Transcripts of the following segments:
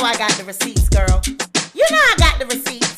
know I got the receipts, girl. You know I got the receipts.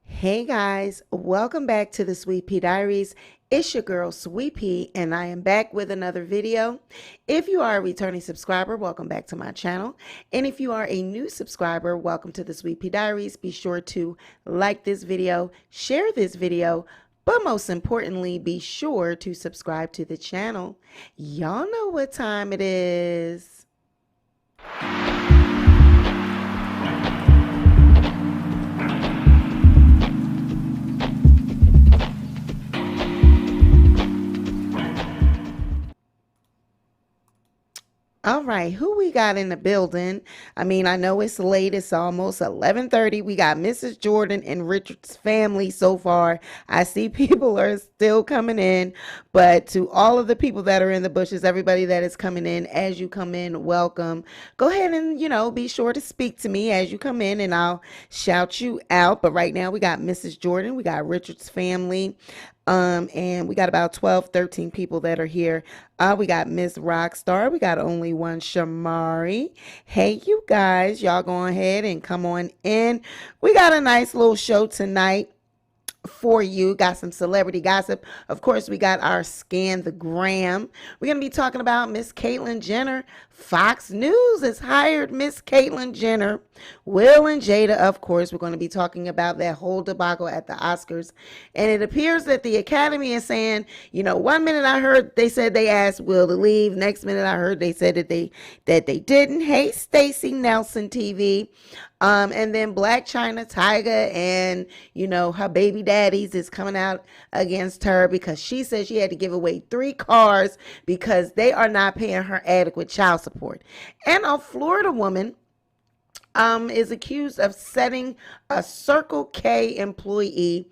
Hey guys, welcome back to the SweetPeaDiaries. It's your girl Sweet Pea, and I am back with another video. If you are a returning subscriber, welcome back to my channel. And if you are a new subscriber, welcome to the SweetPeaDiaries. Be sure to like this video, share this video, but most importantly, be sure to subscribe to the channel. Y'all know what time it is. All right, who we got in the building? I mean, I know it's late. It's almost 11:30. We got Mrs. Jordan and Richard's family so far. I see people are still coming in, but to all of the people that are in the bushes, everybody that is coming in, as you come in, welcome. Go ahead and, be sure to speak to me as you come in and I'll shout you out. But right now we got Mrs. Jordan, we got Richard's family. And we got about 12, 13 people that are here. We got Miss Rockstar. We got only one Shamari. Hey, you guys, y'all go ahead and come on in. We got a nice little show tonight for you. Got some celebrity gossip. Of course, we got our Scan the Gram. We're going to be talking about Miss Caitlyn Jenner. Fox News has hired Miss Caitlyn Jenner. Will and Jada, of course, we're going to be talking about that whole debacle at the Oscars. And it appears that the Academy is saying, 1 minute I heard they said they asked Will to leave. Next minute I heard they said that they didn't. Hey, Stacey Nelson TV. And then Blac Chyna, Tyga, and, her baby daddies is coming out against her because she said she had to give away 3 cars because they are not paying her adequate child support. And a Florida woman is accused of setting a Circle K employee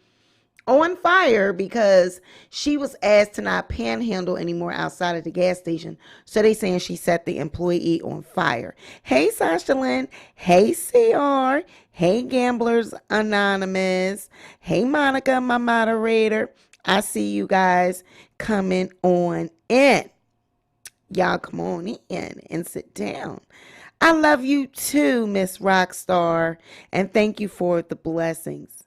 on fire because she was asked to not panhandle anymore outside of the gas station. So they saying she set the employee on fire. Hey, Sasha Lynn. Hey, CR. Hey, Gamblers Anonymous. Hey, Monica, my moderator. I see you guys coming on in. Y'all come on in and sit down. I love you too, Miss Rockstar. And thank you for the blessings.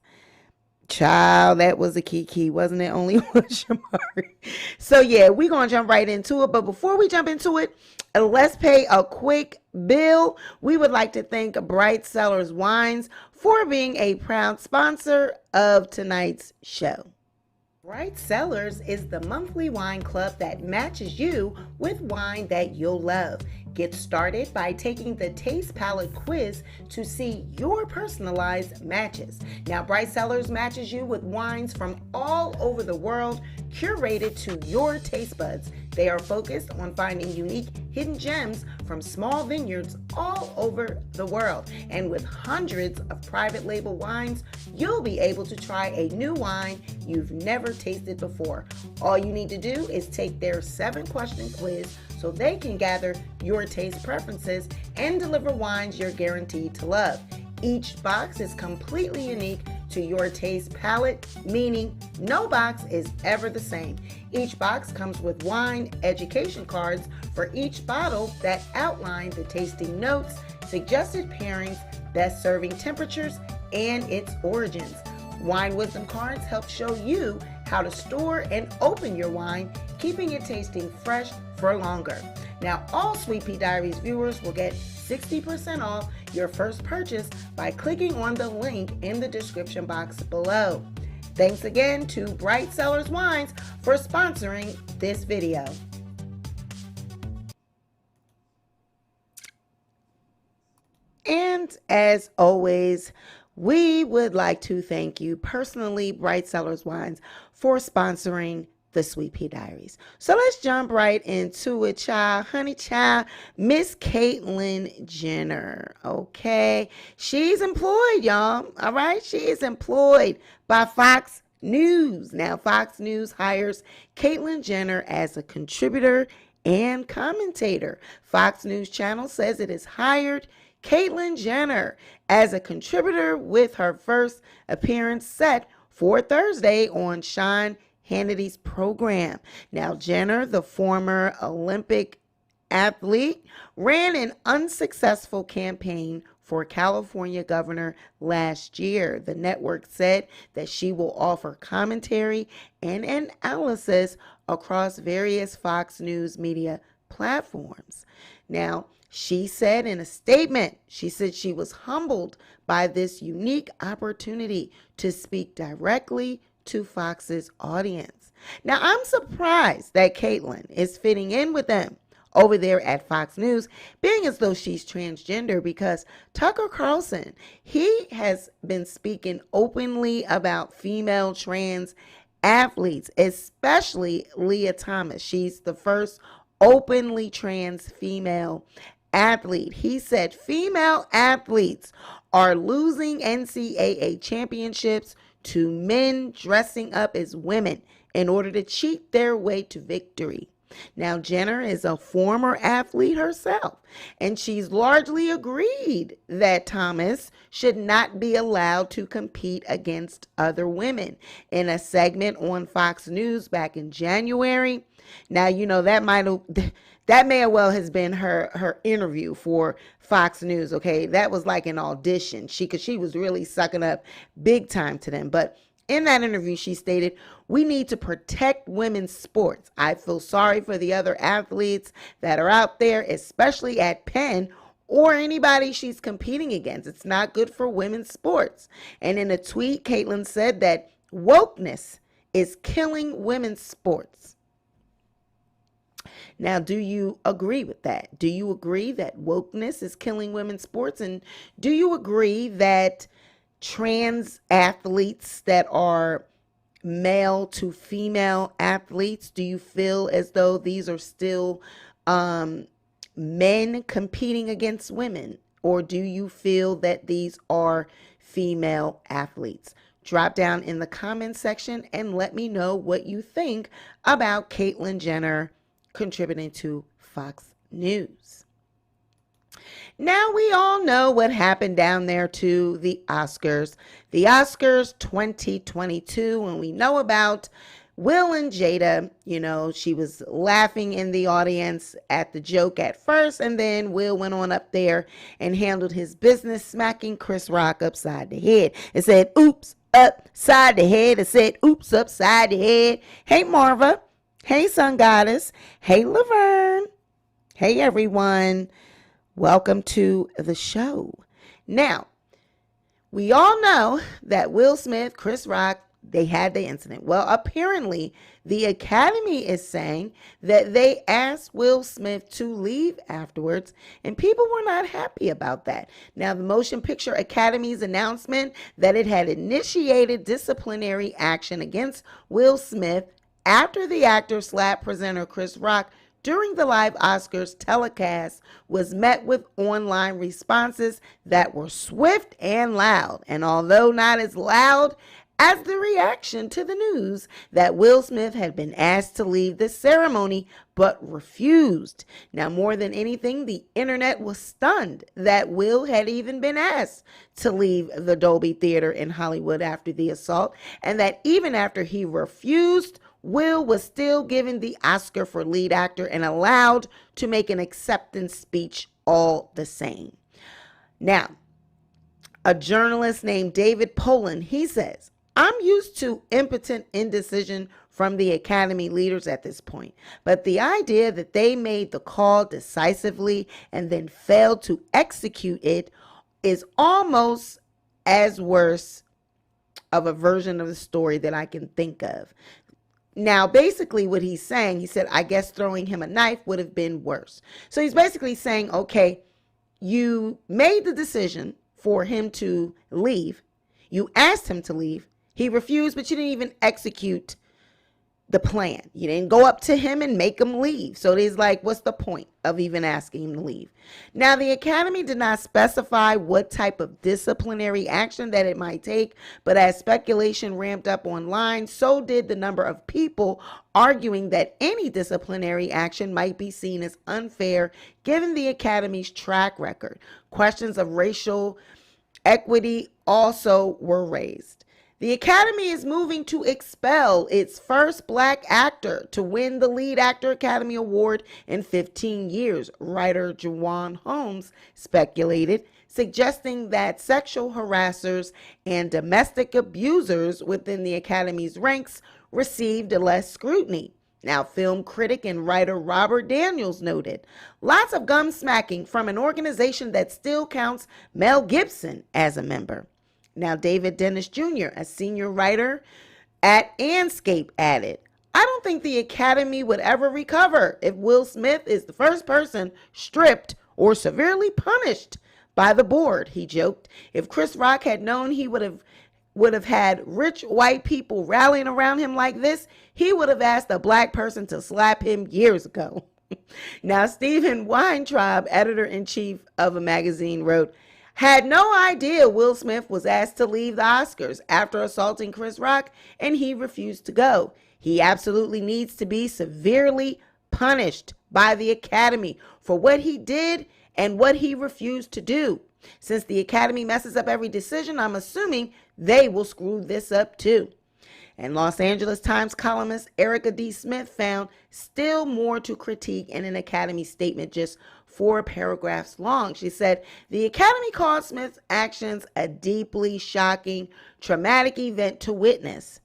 Child, that was a kiki, wasn't it? Only one Shamari. So yeah, we're going to jump right into it. But before we jump into it, let's pay a quick bill. We would like to thank Bright Cellars Wines for being a proud sponsor of tonight's show. Bright Cellars is the monthly wine club that matches you with wine that you'll love. Get started by taking the Taste Palette quiz to see your personalized matches. Now, Bright Cellars matches you with wines from all over the world, curated to your taste buds. They are focused on finding unique hidden gems from small vineyards all over the world. And with hundreds of private label wines, you'll be able to try a new wine you've never tasted before. All you need to do is take their 7-question quiz so they can gather your taste preferences and deliver wines you're guaranteed to love. Each box is completely unique to your taste palette, meaning no box is ever the same. Each box comes with wine education cards for each bottle that outline the tasting notes, suggested pairings, best serving temperatures, and its origins. Wine wisdom cards help show you how to store and open your wine, keeping it tasting fresh for longer. Now, all Sweet Pea Diaries viewers will get 60% off your first purchase by clicking on the link in the description box below. Thanks again to Bright Cellars Wines for sponsoring this video. And as always, we would like to thank you personally, Bright Cellars Wines, for sponsoring the Sweet Pea Diaries. So let's jump right into it, child. Honey child, Miss Caitlyn Jenner. Okay. She's employed, y'all. All right. She is employed by Fox News. Now, Fox News hires Caitlyn Jenner as a contributor and commentator. Fox News Channel says it has hired Caitlyn Jenner as a contributor with her first appearance set for Thursday on Sean Hannity's program. Now, Jenner, the former Olympic athlete, ran an unsuccessful campaign for California governor last year. The network said that she will offer commentary and analysis across various Fox News media platforms. Now, she said in a statement, she said she was humbled by this unique opportunity to speak directly to Fox's audience. Now, I'm surprised that Caitlyn is fitting in with them over there at Fox News, being as though she's transgender, because Tucker Carlson, he has been speaking openly about female trans athletes, especially Leah Thomas. She's the first openly trans female athlete. He said female athletes are losing NCAA championships to men dressing up as women in order to cheat their way to victory. Now, Jenner is a former athlete herself, and she's largely agreed that Thomas should not be allowed to compete against other women. In a segment on Fox News back in January, now, you know, that may well has been her interview for Fox News, okay? That was like an audition. Because she was really sucking up big time to them. But in that interview, she stated, "We need to protect women's sports. I feel sorry for the other athletes that are out there, especially at Penn, or anybody she's competing against. It's not good for women's sports." And in a tweet, Caitlyn said that wokeness is killing women's sports. Now, do you agree with that? Do you agree that wokeness is killing women's sports? And do you agree that trans athletes that are male to female athletes, do you feel as though these are still men competing against women? Or do you feel that these are female athletes? Drop down in the comments section and let me know what you think about Caitlyn Jenner contributing to Fox News. Now, we all know what happened down there to the Oscars 2022, and we know about Will and Jada. You know, she was laughing in the audience at the joke at first, and then Will went on up there and handled his business, smacking Chris Rock upside the head. It said, "Oops, upside the head." It said, "Oops, upside the head." Hey, Marva. Hey, Sun Goddess. Hey, Laverne. Hey, everyone. Welcome to the show. Now, we all know that Will Smith, Chris Rock, they had the incident. Well, apparently, the Academy is saying that they asked Will Smith to leave afterwards, and people were not happy about that. Now, the Motion Picture Academy's announcement that it had initiated disciplinary action against Will Smith after the actor slapped presenter Chris Rock during the live Oscars telecast was met with online responses that were swift and loud. And although not as loud as the reaction to the news that Will Smith had been asked to leave the ceremony but refused. Now, more than anything, the internet was stunned that Will had even been asked to leave the Dolby Theater in Hollywood after the assault, and that even after he refused, Will was still given the Oscar for lead actor and allowed to make an acceptance speech all the same. Now, a journalist named David Poland, he says, "I'm used to impotent indecision from the Academy leaders at this point. But the idea that they made the call decisively and then failed to execute it is almost as worse of a version of the story that I can think of. Now, basically what he's saying, he said, I guess throwing him a knife would have been worse. So he's basically saying, okay, you made the decision for him to leave. You asked him to leave. He refused, but you didn't even execute the plan. You didn't go up to him and make him leave. So he's like, what's the point of even asking him to leave? Now, the Academy did not specify what type of disciplinary action that it might take, but as speculation ramped up online, so did the number of people arguing that any disciplinary action might be seen as unfair given the Academy's track record. Questions of racial equity also were raised. The Academy is moving to expel its first black actor to win the Lead Actor Academy Award in 15 years, writer Juwan Holmes speculated, suggesting that sexual harassers and domestic abusers within the Academy's ranks received less scrutiny. Now, film critic and writer Robert Daniels noted, lots of gum smacking from an organization that still counts Mel Gibson as a member. Now, David Dennis Jr., a senior writer at Anscape, added, I don't think the Academy would ever recover if Will Smith is the first person stripped or severely punished by the board, he joked. If Chris Rock had known he would have had rich white people rallying around him like this, he would have asked a black person to slap him years ago. Now, Stephen Weintraub, editor-in-chief of a magazine, wrote, had no idea Will Smith was asked to leave the Oscars after assaulting Chris Rock, and he refused to go. He absolutely needs to be severely punished by the Academy for what he did and what he refused to do. Since the Academy messes up every decision, I'm assuming they will screw this up too. And Los Angeles Times columnist Erica D. Smith found still more to critique in an Academy statement just 4 paragraphs long. She said, the Academy called Smith's actions a deeply shocking, traumatic event to witness.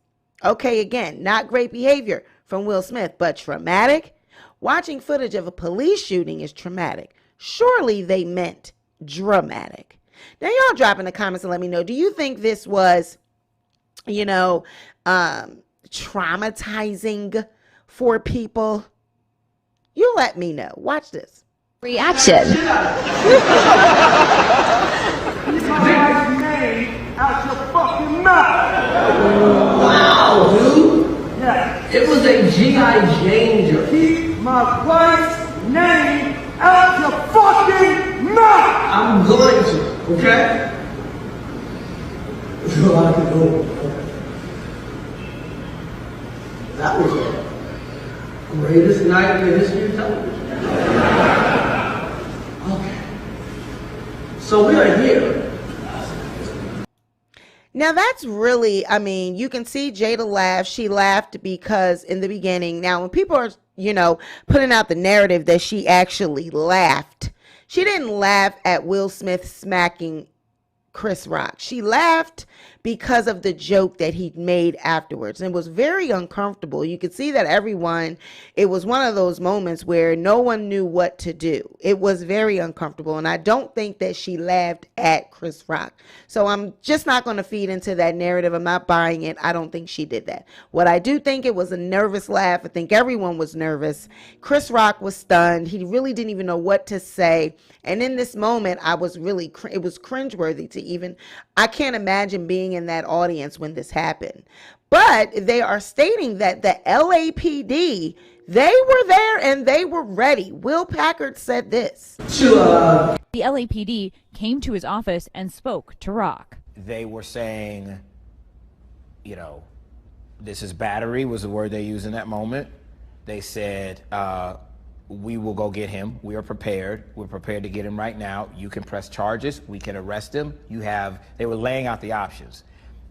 Okay, again, not great behavior from Will Smith, but traumatic? Watching footage of a police shooting is traumatic. Surely they meant dramatic. Now, y'all drop in the comments and let me know, do you think this was, traumatizing for people? You let me know. Watch this. Reaction. Keep my wife's name out your fucking mouth. Wow, dude. Yeah. It was a G.I. Jane joke. Keep my wife's name out your fucking mouth. I'm going to, okay? So I can go. That was the greatest night in the history of television. Okay. So we are here. Now that's really, you can see Jada laugh. She laughed because in the beginning, now when people are, putting out the narrative that she actually laughed, she didn't laugh at Will Smith smacking Chris Rock. She laughed because of the joke that he made afterwards. And it was very uncomfortable. You could see that it was one of those moments where no one knew what to do. It was very uncomfortable. And I don't think that she laughed at Chris Rock. So I'm just not going to feed into that narrative. I'm not buying it. I don't think she did that. What I do think, it was a nervous laugh. I think everyone was nervous. Chris Rock was stunned. He really didn't even know what to say. And in this moment, it was cringeworthy to I can't imagine being in that audience when this happened. But they are stating that the LAPD, they were there and they were ready. Will Packard said this. The LAPD came to his office and spoke to Rock. They were saying, this is battery was the word they used in that moment. They said, we will go get him. We are prepared. We're prepared to get him right now. You can press charges. We can arrest him. They were laying out the options.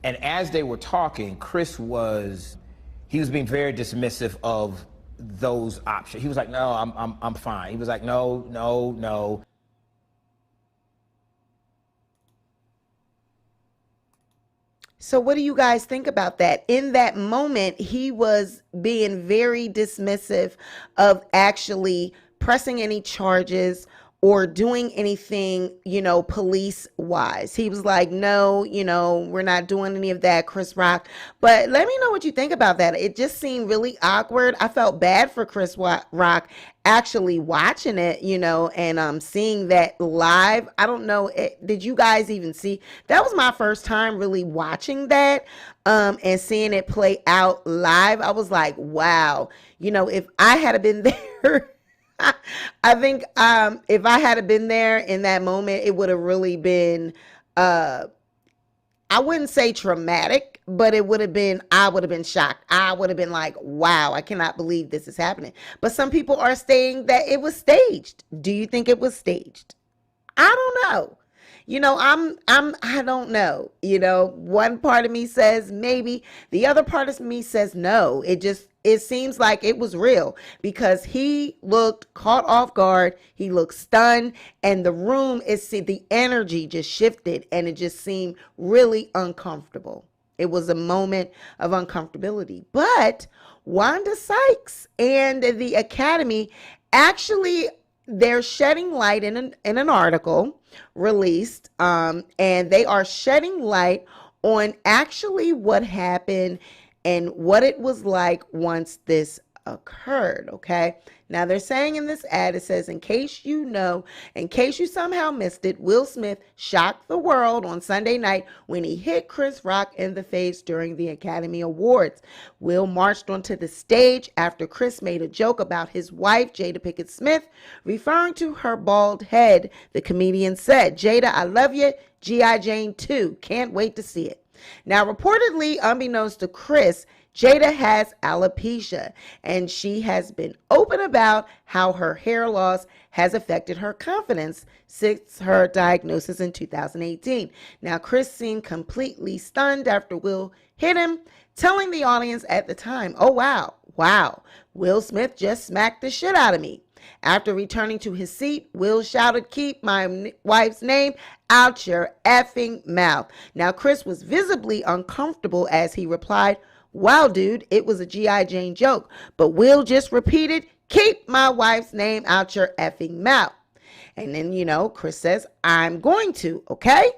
And as they were talking, Chris was being very dismissive of those options. He was like, no, I'm fine. He was like, no. So what do you guys think about that? In that moment, he was being very dismissive of actually pressing any charges or doing anything, police wise. He was like, no, we're not doing any of that, Chris Rock. But let me know what you think about that. It just seemed really awkward. I felt bad for Chris Rock actually watching it, and seeing that live. I don't know. Did you guys even see? That was my first time really watching that and seeing it play out live. I was like, wow, if I had been there, I think if I had been there in that moment, it would have really been, I wouldn't say traumatic, but I would have been shocked. I would have been like, wow, I cannot believe this is happening. But some people are saying that it was staged. Do you think it was staged? I don't know. I don't know. One part of me says maybe, the other part of me says no. It seems like it was real because he looked caught off guard. He looked stunned, and the energy just shifted, and it just seemed really uncomfortable. It was a moment of uncomfortability. But Wanda Sykes and the Academy actually, they're shedding light in an article released, and they are shedding light on actually what happened and what it was like once this occurred. Okay, now they're saying in this ad, it says, in case you somehow missed it, Will Smith shocked the world on Sunday night when he hit Chris Rock in the face during the Academy Awards. Will marched onto the stage after Chris made a joke about his wife, Jada Pinkett Smith, referring to her bald head. The comedian said, "Jada, I love you. G.I. Jane 2. Can't wait to see it." Now, reportedly, unbeknownst to Chris, Jada has alopecia, and she has been open about how her hair loss has affected her confidence since her diagnosis in 2018. Now, Chris seemed completely stunned after Will hit him, telling the audience at the time, "Oh, wow, Will Smith just smacked the shit out of me." After returning to his seat, Will shouted, "Keep my wife's name out your effing mouth." Now, Chris was visibly uncomfortable as he replied, "Wow, dude, it was a G.I. Jane joke." But Will just repeated, "Keep my wife's name out your effing mouth." And then, Chris says, "I'm going to, okay?"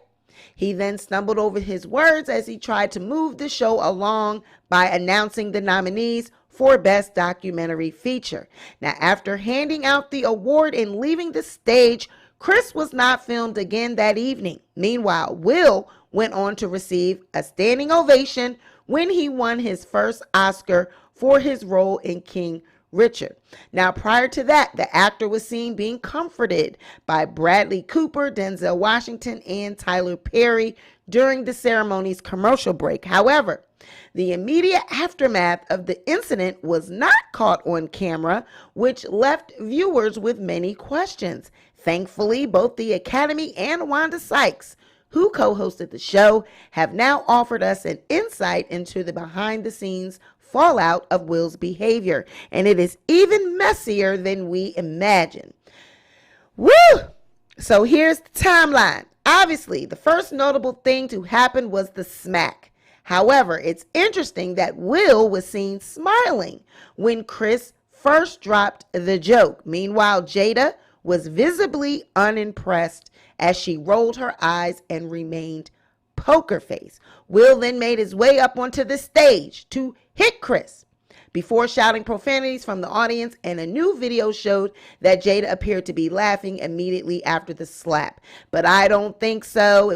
He then stumbled over his words as he tried to move the show along by announcing the nominees for Best Documentary Feature. Now, after handing out the award and leaving the stage, Chris was not filmed again that evening. Meanwhile, Will went on to receive a standing ovation when he won his first Oscar for his role in King Richard. Now, prior to that, the actor was seen being comforted by Bradley Cooper, Denzel Washington, and Tyler Perry during the ceremony's commercial break. However, the immediate aftermath of the incident was not caught on camera, which left viewers with many questions. Thankfully, both the Academy and Wanda Sykes, who co-hosted the show, have now offered us an insight into the behind-the-scenes fallout of Will's behavior, and it is even messier than we imagined. Woo! So here's the timeline. Obviously, the first notable thing to happen was the smack. However, it's interesting that Will was seen smiling when Chris first dropped the joke. Meanwhile, Jada was visibly unimpressed as she rolled her eyes and remained poker face. Will then made his way up onto the stage to hit Chris before shouting profanities from the audience, and a new video showed that Jada appeared to be laughing immediately after the slap. But I don't think so.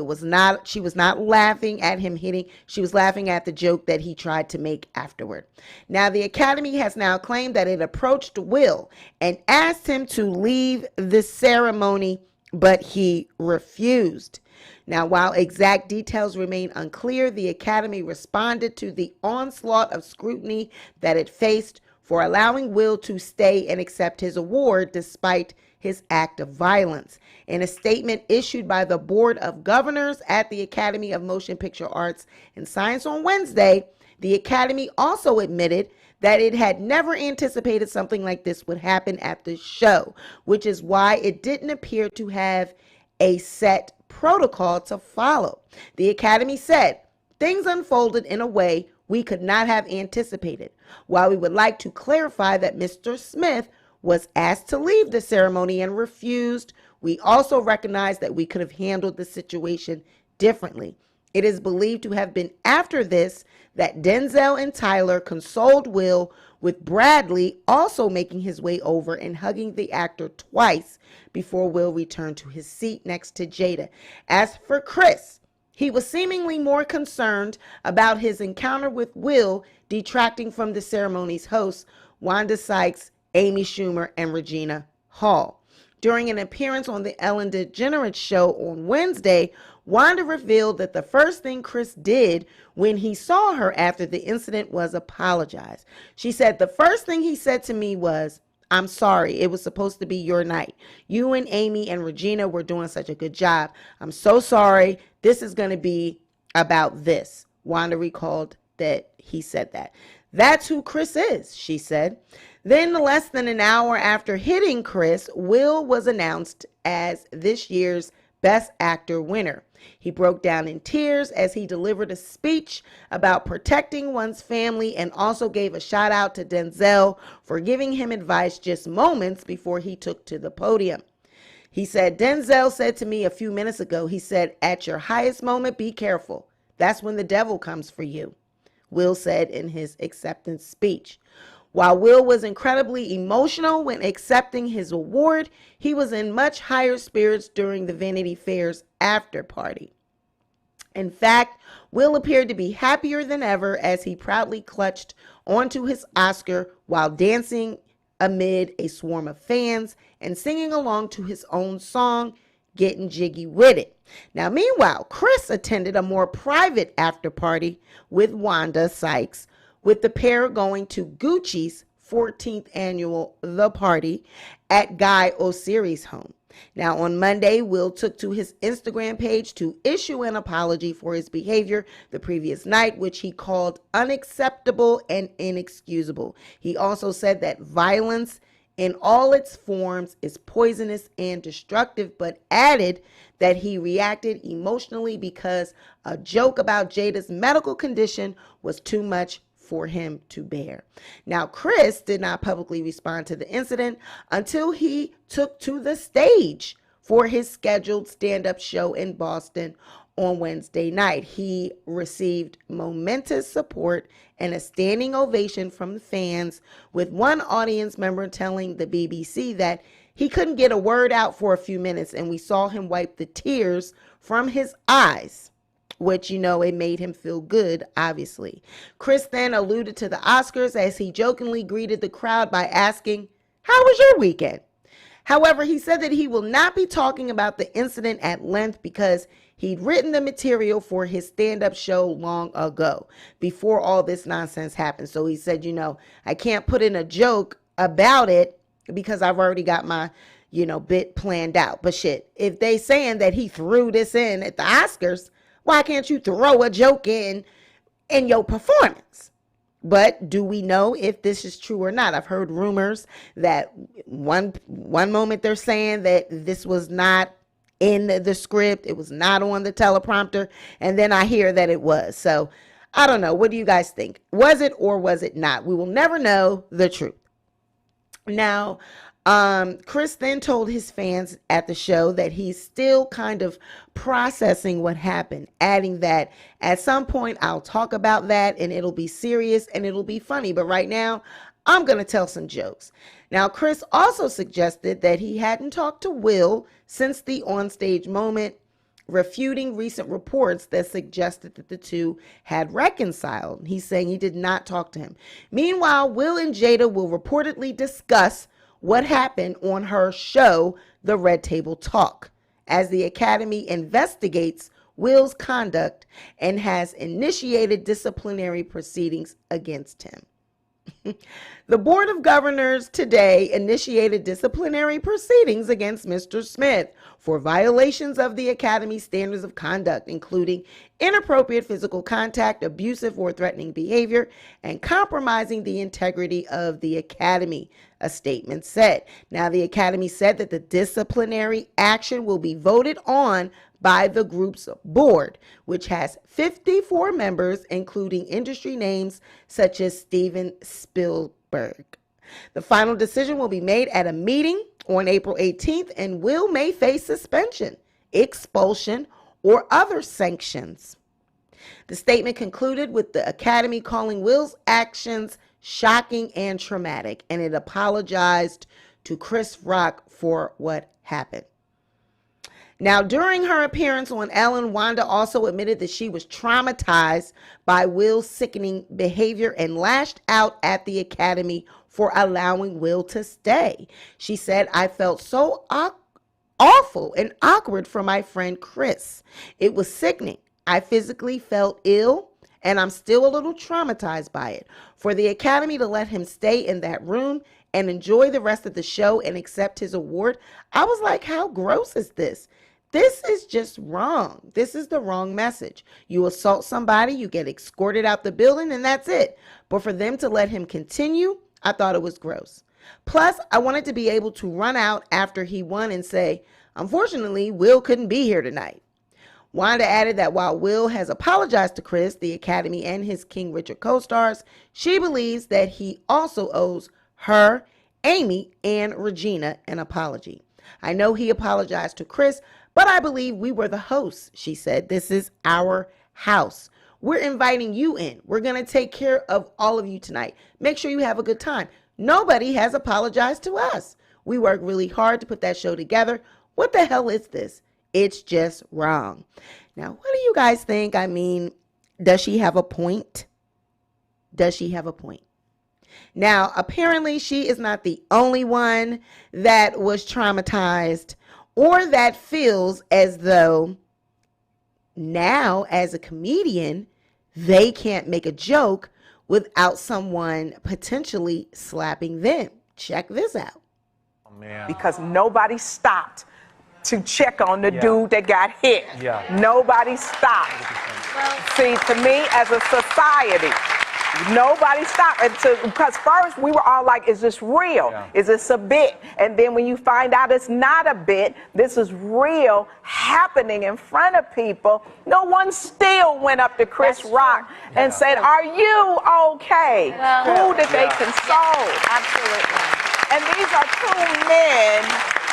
She was not laughing at him hitting. She was laughing at the joke that he tried to make afterward. Now, the Academy has now claimed that it approached Will and asked him to leave the ceremony, but he refused. Now, while exact details remain unclear, the Academy responded to the onslaught of scrutiny that it faced for allowing Will to stay and accept his award despite his act of violence. In a statement issued by the Board of Governors at the Academy of Motion Picture Arts and Science on Wednesday, the Academy also admitted that it had never anticipated something like this would happen at the show, which is why it didn't appear to have a set protocol to follow. The Academy said things unfolded in a way we could not have anticipated. While we would like to clarify that Mr. Smith was asked to leave the ceremony and refused, we also recognize that we could have handled the situation differently. It is believed to have been after this that Denzel and Tyler consoled Will, with Bradley also making his way over and hugging the actor twice before Will returned to his seat next to Jada. As for Chris, he was seemingly more concerned about his encounter with Will detracting from the ceremony's hosts, Wanda Sykes, Amy Schumer, and Regina Hall. During an appearance on the Ellen DeGeneres show on Wednesday, Wanda revealed that the first thing Chris did when he saw her after the incident was apologize. She said, "The first thing he said to me was, 'I'm sorry, it was supposed to be your night. You and Amy and Regina were doing such a good job. I'm so sorry. This is going to be about this." Wanda recalled that he said that. "That's who Chris is," she said. Then, less than an hour after hitting Chris, Will was announced as this year's Best Actor winner. He broke down in tears as he delivered a speech about protecting one's family and also gave a shout out to Denzel for giving him advice just moments before he took to the podium. He said, "Denzel said to me a few minutes ago, he said, 'At your highest moment, be careful. That's when the devil comes for you,'" Will said in his acceptance speech. While Will was incredibly emotional when accepting his award, he was in much higher spirits during the Vanity Fair's after party. In fact, Will appeared to be happier than ever as he proudly clutched onto his Oscar while dancing amid a swarm of fans and singing along to his own song, "Getting Jiggy With It." Now, meanwhile, Chris attended a more private after party with Wanda Sykes, with the pair going to Gucci's 14th annual The Party at Guy Osiris' home. Now, on Monday, Will took to his Instagram page to issue an apology for his behavior the previous night, which he called unacceptable and inexcusable. He also said that violence in all its forms is poisonous and destructive, but added that he reacted emotionally because a joke about Jada's medical condition was too much for him to bear. Now, Chris did not publicly respond to the incident until he took to the stage for his scheduled stand-up show in Boston on Wednesday night. He received momentous support and a standing ovation from the fans, with one audience member telling the BBC that he couldn't get a word out for a few minutes, and we saw him wipe the tears from his eyes, which, you know, it made him feel good, obviously. Chris then alluded to the Oscars as he jokingly greeted the crowd by asking, "How was your weekend?" However, he said that he will not be talking about the incident at length because he'd written the material for his stand-up show long ago, before all this nonsense happened. So he said, I can't put in a joke about it because I've already got my, bit planned out. But shit, if they saying that he threw this in at the Oscars, why can't you throw a joke in your performance? But do we know if this is true or not? I've heard rumors that one moment they're saying that this was not in the script, it was not on the teleprompter, and then I hear that it was. So I don't know. What do you guys think? Was it or was it not? We will never know the truth. Now, Chris then told his fans at the show that he's still kind of processing what happened, adding that at some point I'll talk about that and it'll be serious and it'll be funny, but right now I'm going to tell some jokes. Now, Chris also suggested that he hadn't talked to Will since the onstage moment, refuting recent reports that suggested that the two had reconciled. He's saying he did not talk to him. Meanwhile, Will and Jada will reportedly discuss what happened on her show, The Red Table Talk, as the Academy investigates Will's conduct and has initiated disciplinary proceedings against him. The Board of Governors today initiated disciplinary proceedings against Mr. Smith for violations of the Academy's standards of conduct, including inappropriate physical contact, abusive or threatening behavior, and compromising the integrity of the Academy, a statement said. Now, the Academy said that the disciplinary action will be voted on by the group's board, which has 54 members, including industry names such as Steven Spielberg. The final decision will be made at a meeting on April 18th, and Will may face suspension, expulsion, or other sanctions. The statement concluded with the Academy calling Will's actions shocking and traumatic, and it apologized to Chris Rock for what happened. Now, during her appearance on Ellen, Wanda also admitted that she was traumatized by Will's sickening behavior and lashed out at the Academy for allowing Will to stay. She said, "I felt so awful and awkward for my friend Chris. It was sickening. I physically felt ill, and I'm still a little traumatized by it. For the Academy to let him stay in that room and enjoy the rest of the show and accept his award, I was like, how gross is this? This is just wrong. This is the wrong message. You assault somebody, you get escorted out the building, and that's it. But for them to let him continue, I thought it was gross. Plus, I wanted to be able to run out after he won and say, unfortunately, Will couldn't be here tonight." Wanda added that while Will has apologized to Chris, the Academy, and his King Richard co-stars, she believes that he also owes her, Amy, and Regina an apology. "I know he apologized to Chris, but I believe we were the hosts," she said. "This is our house. We're inviting you in. We're going to take care of all of you tonight. Make sure you have a good time. Nobody has apologized to us. We worked really hard to put that show together. What the hell is this? It's just wrong." Now, what do you guys think? I mean, does she have a point? Does she have a point? Now, apparently she is not the only one that was traumatized or that feels as though now as a comedian, they can't make a joke without someone potentially slapping them. Check this out. Oh, man. Because nobody stopped to check on the dude that got hit. Nobody stopped. See, to me, as a society, nobody stopped. Because first we were all like, is this real? Is this a bit? And then when you find out it's not a bit, this is real, happening in front of people, no one still went up to Chris Rock and said, "Are you okay?" Who did they console? Absolutely. And these are two men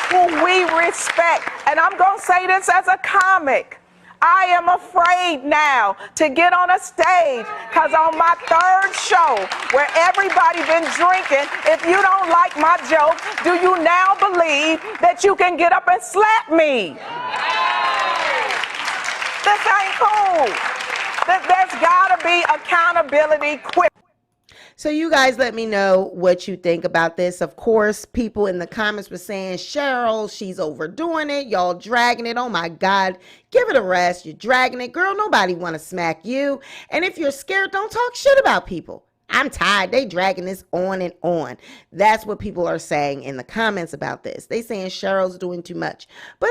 who we respect. And I'm going to say this as a comic. I am afraid now to get on a stage because on my third show where everybody been drinking, if you don't like my joke, do you now believe that you can get up and slap me? This ain't cool. There's got to be accountability quick. So you guys let me know what you think about this. Of course, people in the comments were saying, Cheryl, she's overdoing it. Y'all dragging it. Oh my God, give it a rest. You're dragging it. Girl, nobody want to smack you. And if you're scared, don't talk shit about people. I'm tired. They dragging this on and on. That's what people are saying in the comments about this. They saying Cheryl's doing too much. But,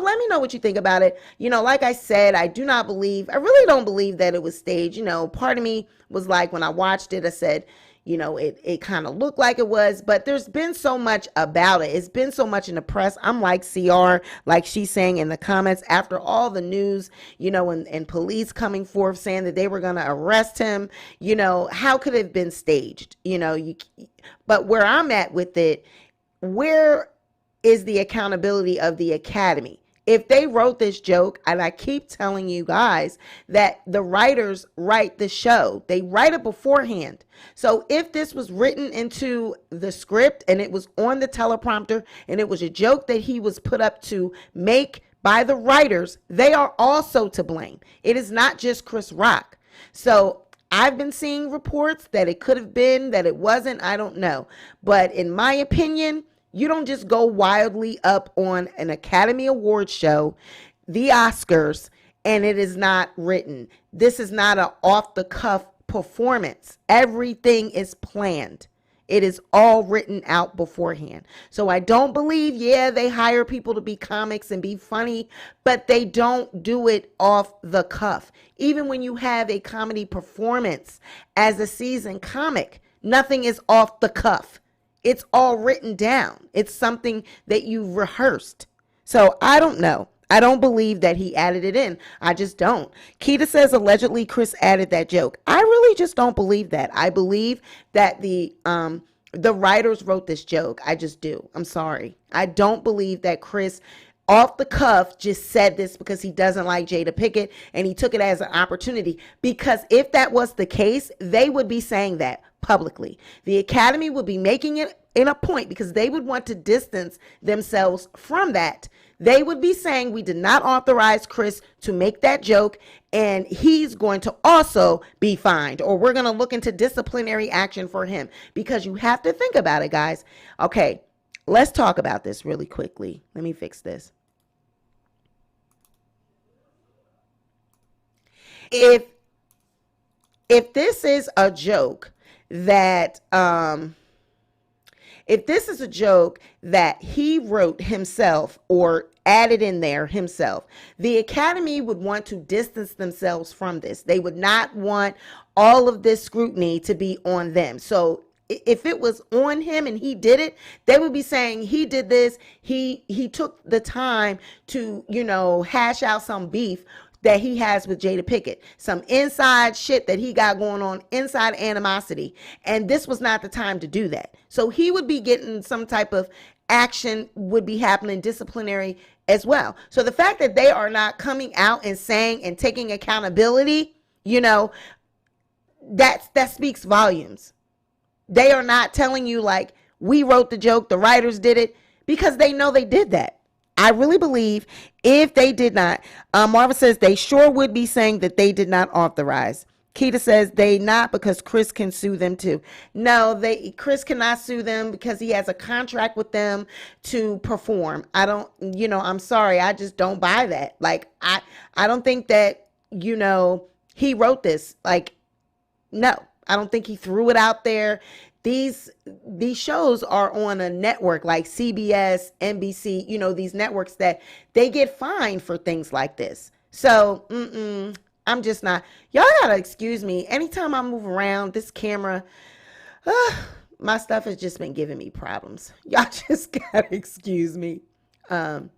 let me know what you think about it. Like I said, I really don't believe that it was staged. Part of me was like, when I watched it, I said, it kind of looked like it was, but there's been so much about it. It's been so much in the press. I'm like CR, like she's saying in the comments, after all the news, and police coming forth saying that they were going to arrest him, how could it have been staged? But where I'm at with it, where is the accountability of the Academy? If they wrote this joke, and I keep telling you guys that the writers write the show, they write it beforehand. So if this was written into the script and it was on the teleprompter and it was a joke that he was put up to make by the writers, they are also to blame. It is not just Chris Rock. So I've been seeing reports that it could have been, that it wasn't, I don't know. But in my opinion, you don't just go wildly up on an Academy Award show, the Oscars, and it is not written. This is not an off-the-cuff performance. Everything is planned. It is all written out beforehand. So I don't believe, they hire people to be comics and be funny, but they don't do it off the cuff. Even when you have a comedy performance as a seasoned comic, nothing is off the cuff. It's all written down. It's something that you've rehearsed. So I don't know. I don't believe that he added it in. I just don't. Keita says allegedly Chris added that joke. I really just don't believe that. I believe that the writers wrote this joke. I just do. I'm sorry. I don't believe that Chris off the cuff just said this because he doesn't like Jada Pinkett and he took it as an opportunity. Because if that was the case, they would be saying that publicly. The Academy would be making it in a point because they would want to distance themselves from that. They would be saying we did not authorize Chris to make that joke and he's going to also be fined, or we're going to look into disciplinary action for him, because you have to think about it, guys. Okay, let's talk about this really quickly. Let me fix this. If this is a joke that if this is a joke that he wrote himself or added in there himself, the Academy would want to distance themselves from this. They would not want all of this scrutiny to be on them. So if it was on him and he did it, they would be saying he did this. He took the time to, hash out some beef that he has with Jada Pinkett, some inside shit that he got going on, inside animosity. And this was not the time to do that. So he would be getting some type of action, would be happening, disciplinary as well. So the fact that they are not coming out and saying and taking accountability, that speaks volumes. They are not telling you like, we wrote the joke, the writers did it, because they know they did that. I really believe if they did not, Marva says they sure would be saying that they did not authorize. Keita says they not, because Chris can sue them too. No, Chris cannot sue them because he has a contract with them to perform. I don't, I'm sorry. I just don't buy that. Like, I don't think that, he wrote this. Like, no, I don't think he threw it out there. These shows are on a network like CBS, NBC, these networks that they get fined for things like this. So, I'm just not. Y'all gotta excuse me. Anytime I move around, this camera, my stuff has just been giving me problems. Y'all just gotta excuse me. My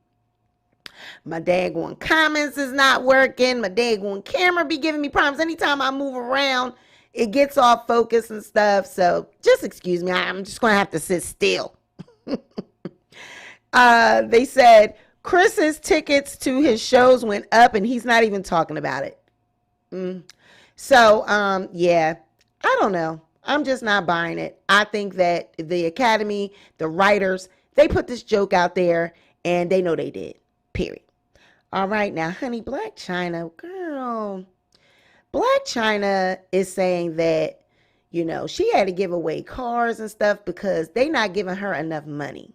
daggone comments is not working. My daggone camera be giving me problems. Anytime I move around, it gets off focus and stuff. So just excuse me. I'm just going to have to sit still. They said Chris's tickets to his shows went up and he's not even talking about it. So, yeah, I don't know. I'm just not buying it. I think that the Academy, the writers, they put this joke out there and they know they did. Period. All right. Now, honey, Blac Chyna, girl. Blac Chyna is saying that, she had to give away cars and stuff because they not giving her enough money.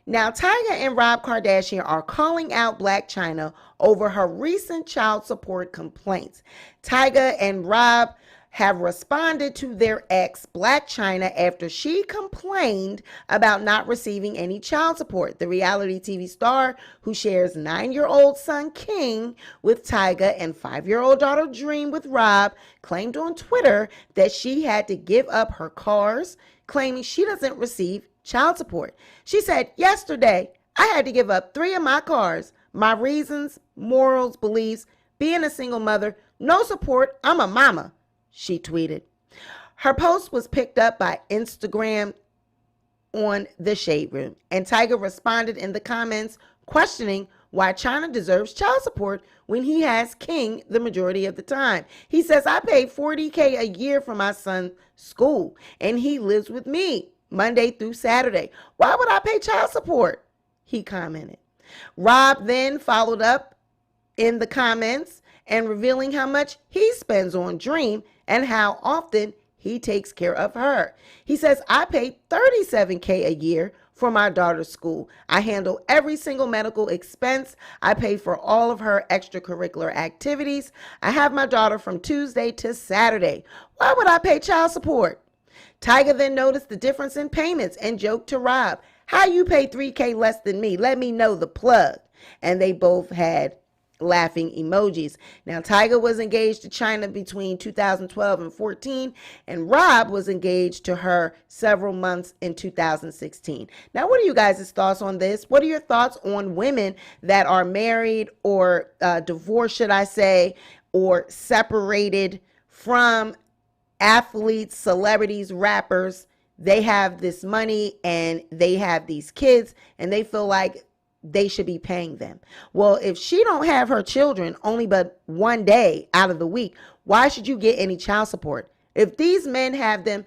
Now, Tyga and Rob Kardashian are calling out Blac Chyna over her recent child support complaints. Tyga and Rob have responded to their ex, Blac Chyna, after she complained about not receiving any child support. The reality TV star, who shares 9-year-old son King with Tyga and 5-year-old daughter Dream with Rob, claimed on Twitter that she had to give up her cars, claiming she doesn't receive child support. She said, "Yesterday, I had to give up 3 of my cars. My reasons, morals, beliefs, being a single mother, no support, I'm a mama," she tweeted. Her post was picked up by Instagram on The Shade Room, and Tyga responded in the comments questioning why Chyna deserves child support when he has King the majority of the time. He says, "I pay $40K a year for my son's school, and he lives with me Monday through Saturday. Why would I pay child support?" he commented. Rob then followed up in the comments and revealing how much he spends on Dream and how often he takes care of her. He says, "I pay $37K a year for my daughter's school. I handle every single medical expense. I pay for all of her extracurricular activities. I have my daughter from Tuesday to Saturday. Why would I pay child support?" Tyga then noticed the difference in payments and joked to Rob, "How you pay $3K less than me? Let me know the plug." And they both had laughing emojis. Now, Tyga was engaged to Chyna between 2012 and 14, and Rob was engaged to her several months in 2016. Now, what are you guys' thoughts on this? What are your thoughts on women that are married or divorced, should I say, or separated from athletes, celebrities, rappers? They have this money and they have these kids and they feel like they should be paying them. Well, if she don't have her children only but one day out of the week, why should you get any child support? If these men have them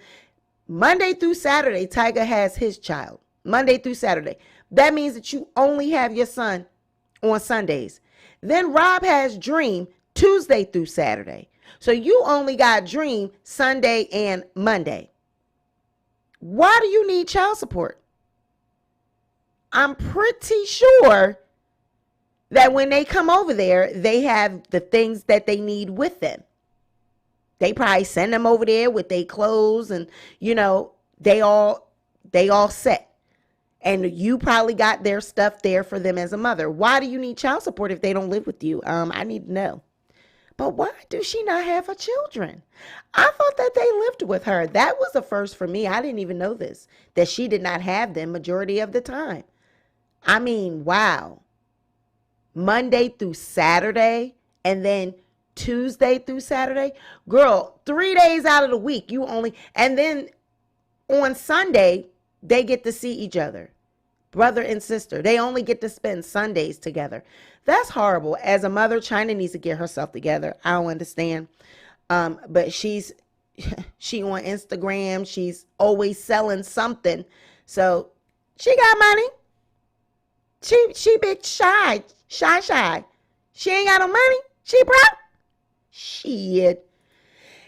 Monday through Saturday, Tyga has his child Monday through Saturday. That means that you only have your son on Sundays. Then Rob has Dream Tuesday through Saturday. So you only got Dream Sunday and Monday. Why do you need child support? I'm pretty sure that when they come over there, they have the things that they need with them. They probably send them over there with their clothes and, you know, they all set. And you probably got their stuff there for them as a mother. Why do you need child support if they don't live with you? I need to know. But why do she not have her children? I thought that they lived with her. That was a first for me. I didn't even know this, that she did not have them majority of the time. I mean, wow. Monday through Saturday and then Tuesday through Saturday. Girl, 3 days out of the week, you only, and then on Sunday, they get to see each other. Brother and sister. They only get to spend Sundays together. That's horrible. As a mother, Chyna needs to get herself together. I don't understand. But she on Instagram. She's always selling something. So she got money. She big shy. She ain't got no money. She broke. Shit.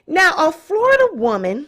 Now, a Florida woman,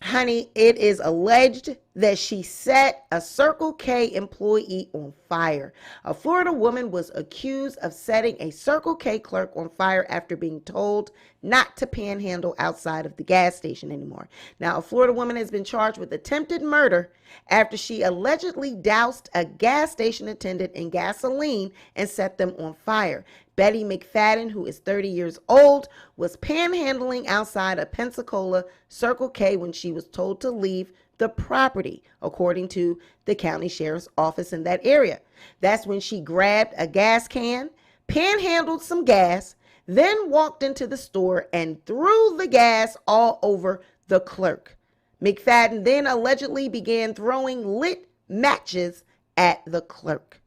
honey, it is alleged that she set a Circle K employee on fire. A Florida woman was accused of setting a Circle K clerk on fire after being told not to panhandle outside of the gas station anymore. Now, a Florida woman has been charged with attempted murder after she allegedly doused a gas station attendant in gasoline and set them on fire. Betty McFadden, who is 30 years old, was panhandling outside a Pensacola Circle K when she was told to leave the property, according to the county sheriff's office in that area. That's when she grabbed a gas can, panhandled some gas, then walked into the store and threw the gas all over the clerk. McFadden then allegedly began throwing lit matches at the clerk.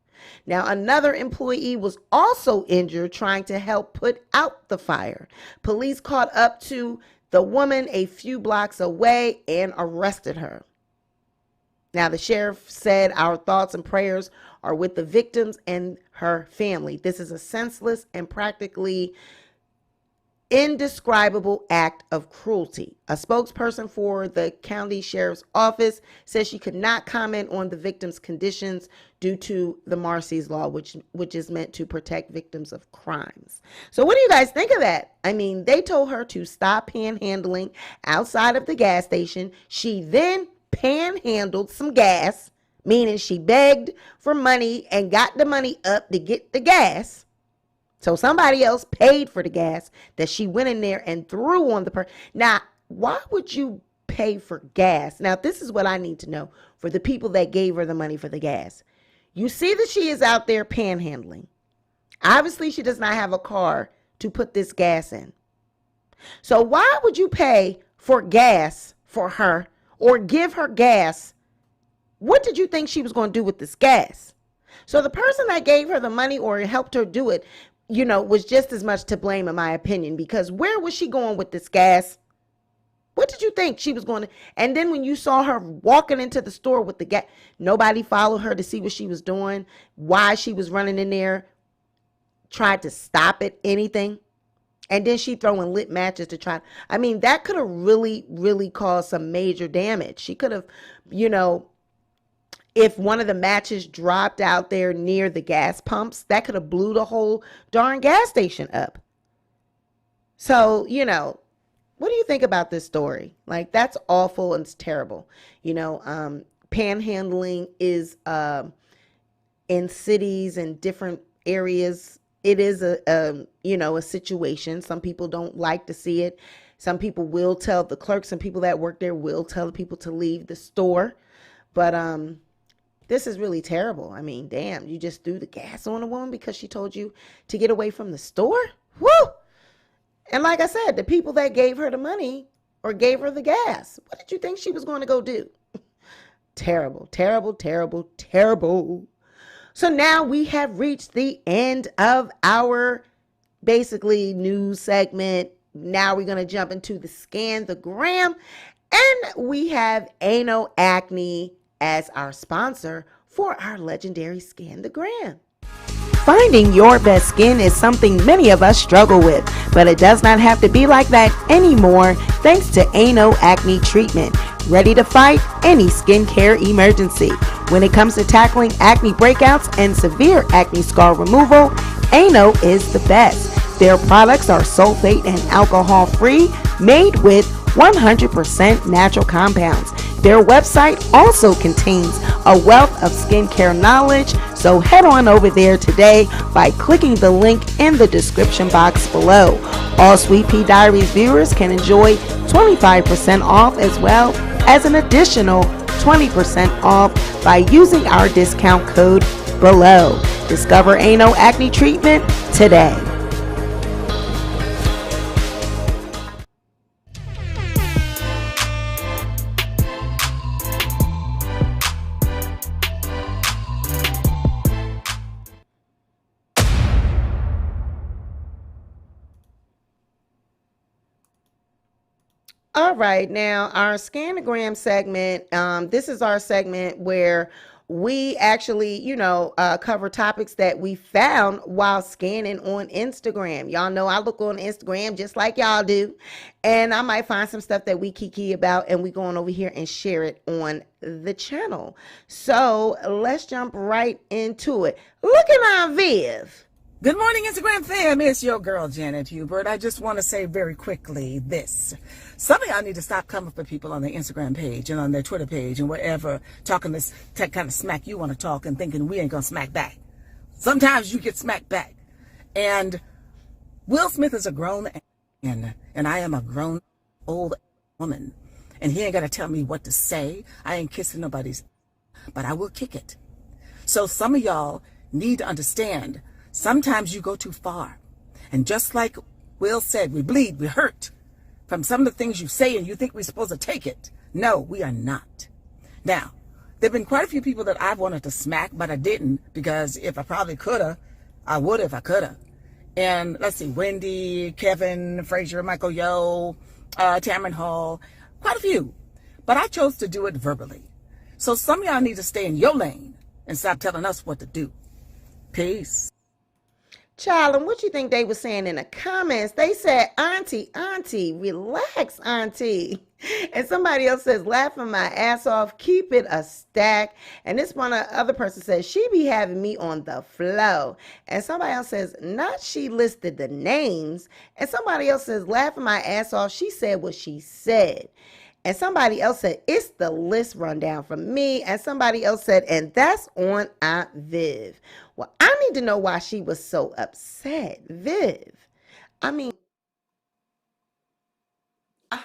Now, another employee was also injured trying to help put out the fire. Police caught up to the woman a few blocks away and arrested her. Now, the sheriff said, "Our thoughts and prayers are with the victims and her family. This is a senseless and practically indescribable act of cruelty." A spokesperson for the county sheriff's office says she could not comment on the victim's conditions due to the Marsy's law, which is meant to protect victims of crimes. So what do you guys think of that? I mean, they told her to stop panhandling outside of the gas station. She then panhandled some gas, meaning she begged for money and got the money up to get the gas. So somebody else paid for the gas that she went in there and threw on the person. Now, why would you pay for gas? Now, this is what I need to know for the people that gave her the money for the gas. You see that she is out there panhandling. Obviously, she does not have a car to put this gas in. So why would you pay for gas for her or give her gas? What did you think she was going to do with this gas? So the person that gave her the money or helped her do it, you know, was just as much to blame, in my opinion, because where was she going with this gas? What did you think she was going to? And then when you saw her walking into the store with the gas, nobody followed her to see what she was doing, why she was running in there, tried to stop it, anything. And then she throwing lit matches to try. I mean, that could have really, really caused some major damage. She could have, you know, if one of the matches dropped out there near the gas pumps, that could have blew the whole darn gas station up. So, you know, what do you think about this story? Like, that's awful and it's terrible. You know, panhandling is in cities and different areas it is a situation. Some people don't like to see it. Some people will tell the clerks, and people that work there will tell the people to leave the store. But this is really terrible. I mean, damn, you just threw the gas on a woman because she told you to get away from the store? Woo! And like I said, the people that gave her the money or gave her the gas, what did you think she was going to go do? Terrible, terrible, terrible, terrible. So now we have reached the end of our basically news segment. Now we're going to jump into the Scan the Gram. And we have Ano Acne as our sponsor for our legendary Scan the Gram. Finding your best skin is something many of us struggle with, but it does not have to be like that anymore thanks to Ano Acne Treatment. Ready to fight any skincare emergency. When it comes to tackling acne breakouts and severe acne scar removal, Ano is the best. Their products are sulfate and alcohol free, made with 100% natural compounds. Their website also contains a wealth of skincare knowledge, so head on over there today by clicking the link in the description box below. All SweetPeaDiaries viewers can enjoy 25% off as well as an additional 20% off by using our discount code below. Discover Ano Acne Treatment today. All right, now our Scanogram segment. This is our segment where we actually, cover topics that we found while scanning on Instagram. Y'all know I look on Instagram just like y'all do, and I might find some stuff that we kiki about, and we going over here and share it on the channel. So let's jump right into it. Look at our Viv. Good morning, Instagram fam. It's your girl, Janet Hubert. I just want to say very quickly this. Some of y'all need to stop coming for people on their Instagram page and on their Twitter page and whatever, talking this kind of smack you want to talk and thinking we ain't going to smack back. Sometimes you get smacked back. And Will Smith is a grown man, and I am a grown old woman. And he ain't got to tell me what to say. I ain't kissing nobody's, but I will kick it. So some of y'all need to understand, sometimes you go too far. And just like Will said, we bleed, we hurt from some of the things you say, and you think we're supposed to take it. No, we are not. Now, there have been quite a few people that I've wanted to smack, but I didn't, because if I probably could have, I would if I could have. And let's see, Wendy, Kevin, Frazier, Michael Yo, Tamron Hall, quite a few. But I chose to do it verbally. So some of y'all need to stay in your lane and stop telling us what to do. Peace. Child, and what you think they were saying in the comments? They said, auntie, relax, auntie. And somebody else says, laughing my ass off, keep it a stack. And this one other person says, she be having me on the flow. And somebody else says, not she listed the names. And somebody else says, laughing my ass off, she said what she said. And somebody else said, it's the list rundown from me. And somebody else said, and that's on Aunt Viv. Well, I need to know why she was so upset. Viv. I mean, oh,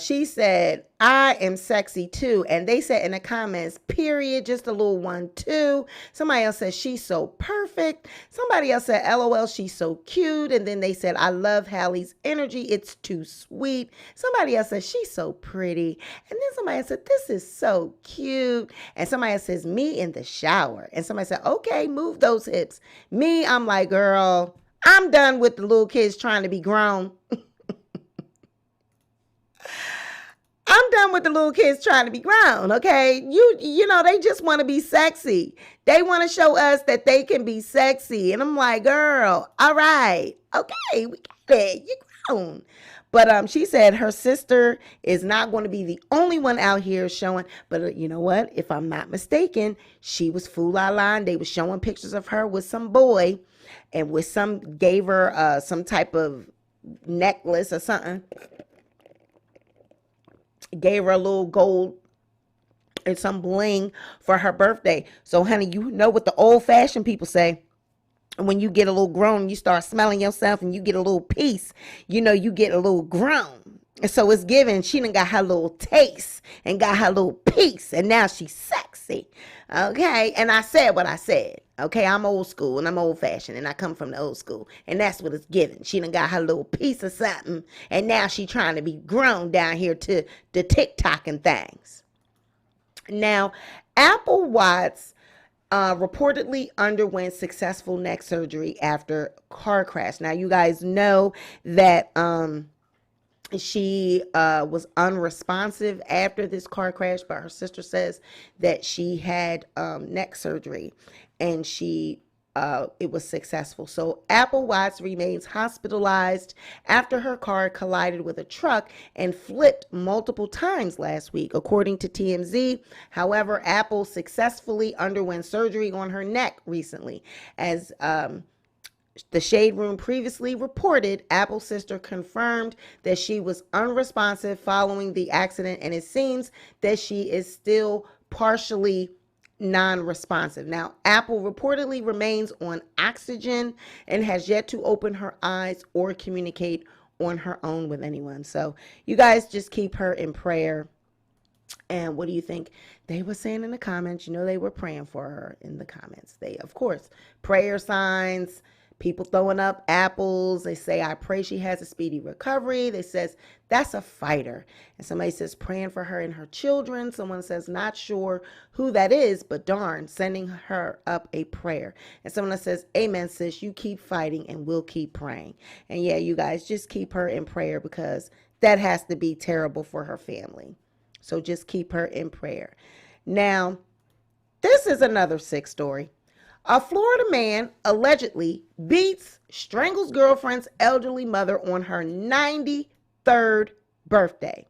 She said, I am sexy too. And they said in the comments, period, just a little one too. Somebody else said, she's so perfect. Somebody else said, LOL, she's so cute. And then they said, I love Hallie's energy. It's too sweet. Somebody else said, she's so pretty. And then somebody else said, this is so cute. And somebody else says, me in the shower. And somebody said, okay, move those hips. Me, I'm like, girl, I'm done with the little kids trying to be grown. I'm done with the little kids trying to be grown, okay? You know, they just want to be sexy. They want to show us that they can be sexy. And I'm like, girl, all right, okay, we got it. You're grown. But she said her sister is not going to be the only one out here showing. But you know what? If I'm not mistaken, she was fool-la-la. They were showing pictures of her with some boy and with gave her some type of necklace or something. Gave her a little gold and some bling for her birthday. So, honey, you know what the old-fashioned people say. When you get a little grown, you start smelling yourself and you get a little piece. You know, you get a little grown. And so it's given. She done got her little taste and got her little piece. And now she's sexy. Okay? And I said what I said. Okay? I'm old school and I'm old-fashioned. And I come from the old school. And that's what it's given. She done got her little piece of something. And now she trying to be grown down here to the TikTok and things. Now, Apple Watts reportedly underwent successful neck surgery after car crash. Now, you guys know that she was unresponsive after this car crash, but her sister says that she had neck surgery and it was successful. So Apple Watts remains hospitalized after her car collided with a truck and flipped multiple times last week, according to TMZ. However, Apple successfully underwent surgery on her neck recently. As the Shade Room previously reported, Apple's sister confirmed that she was unresponsive following the accident, and it seems that she is still partially non-responsive. Now, Apple reportedly remains on oxygen and has yet to open her eyes or communicate on her own with anyone. So you guys just keep her in prayer. And what do you think they were saying in the comments? You know, they were praying for her in the comments. They, of course, prayer signs, people throwing up apples. They say, I pray she has a speedy recovery. They says, that's a fighter. And somebody says, praying for her and her children. Someone says, not sure who that is, but darn, sending her up a prayer. And someone says, amen, sis, you keep fighting and we'll keep praying. And yeah, you guys just keep her in prayer because that has to be terrible for her family. So just keep her in prayer. Now, this is another sick story. A Florida man allegedly beats, strangles girlfriend's elderly mother on her 93rd birthday.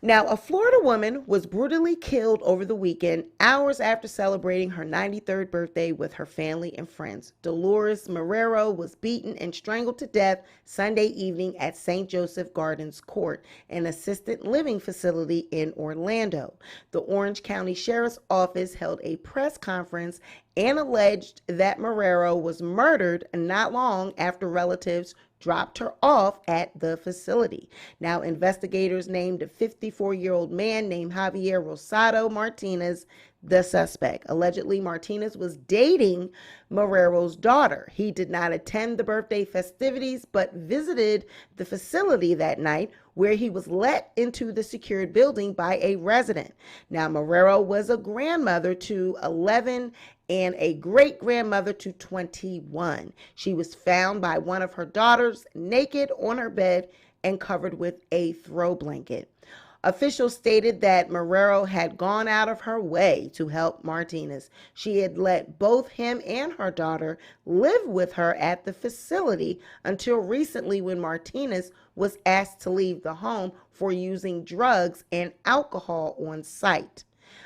Now, a Florida woman was brutally killed over the weekend, hours after celebrating her 93rd birthday with her family and friends. Dolores Marrero was beaten and strangled to death Sunday evening at St. Joseph Gardens Court, an assisted living facility in Orlando. The Orange County Sheriff's Office held a press conference and alleged that Marrero was murdered not long after relatives dropped her off at the facility. Now, investigators named a 54-year-old man named Javier Rosado Martinez the suspect. Allegedly, Martinez was dating Marrero's daughter. He did not attend the birthday festivities, but visited the facility that night, where he was let into the secured building by a resident. Now, Marrero was a grandmother to 11 and a great-grandmother to 21. She was found by one of her daughters naked on her bed and covered with a throw blanket. Officials stated that Marrero had gone out of her way to help Martinez. She had let both him and her daughter live with her at the facility until recently, when Martinez was asked to leave the home for using drugs and alcohol on site.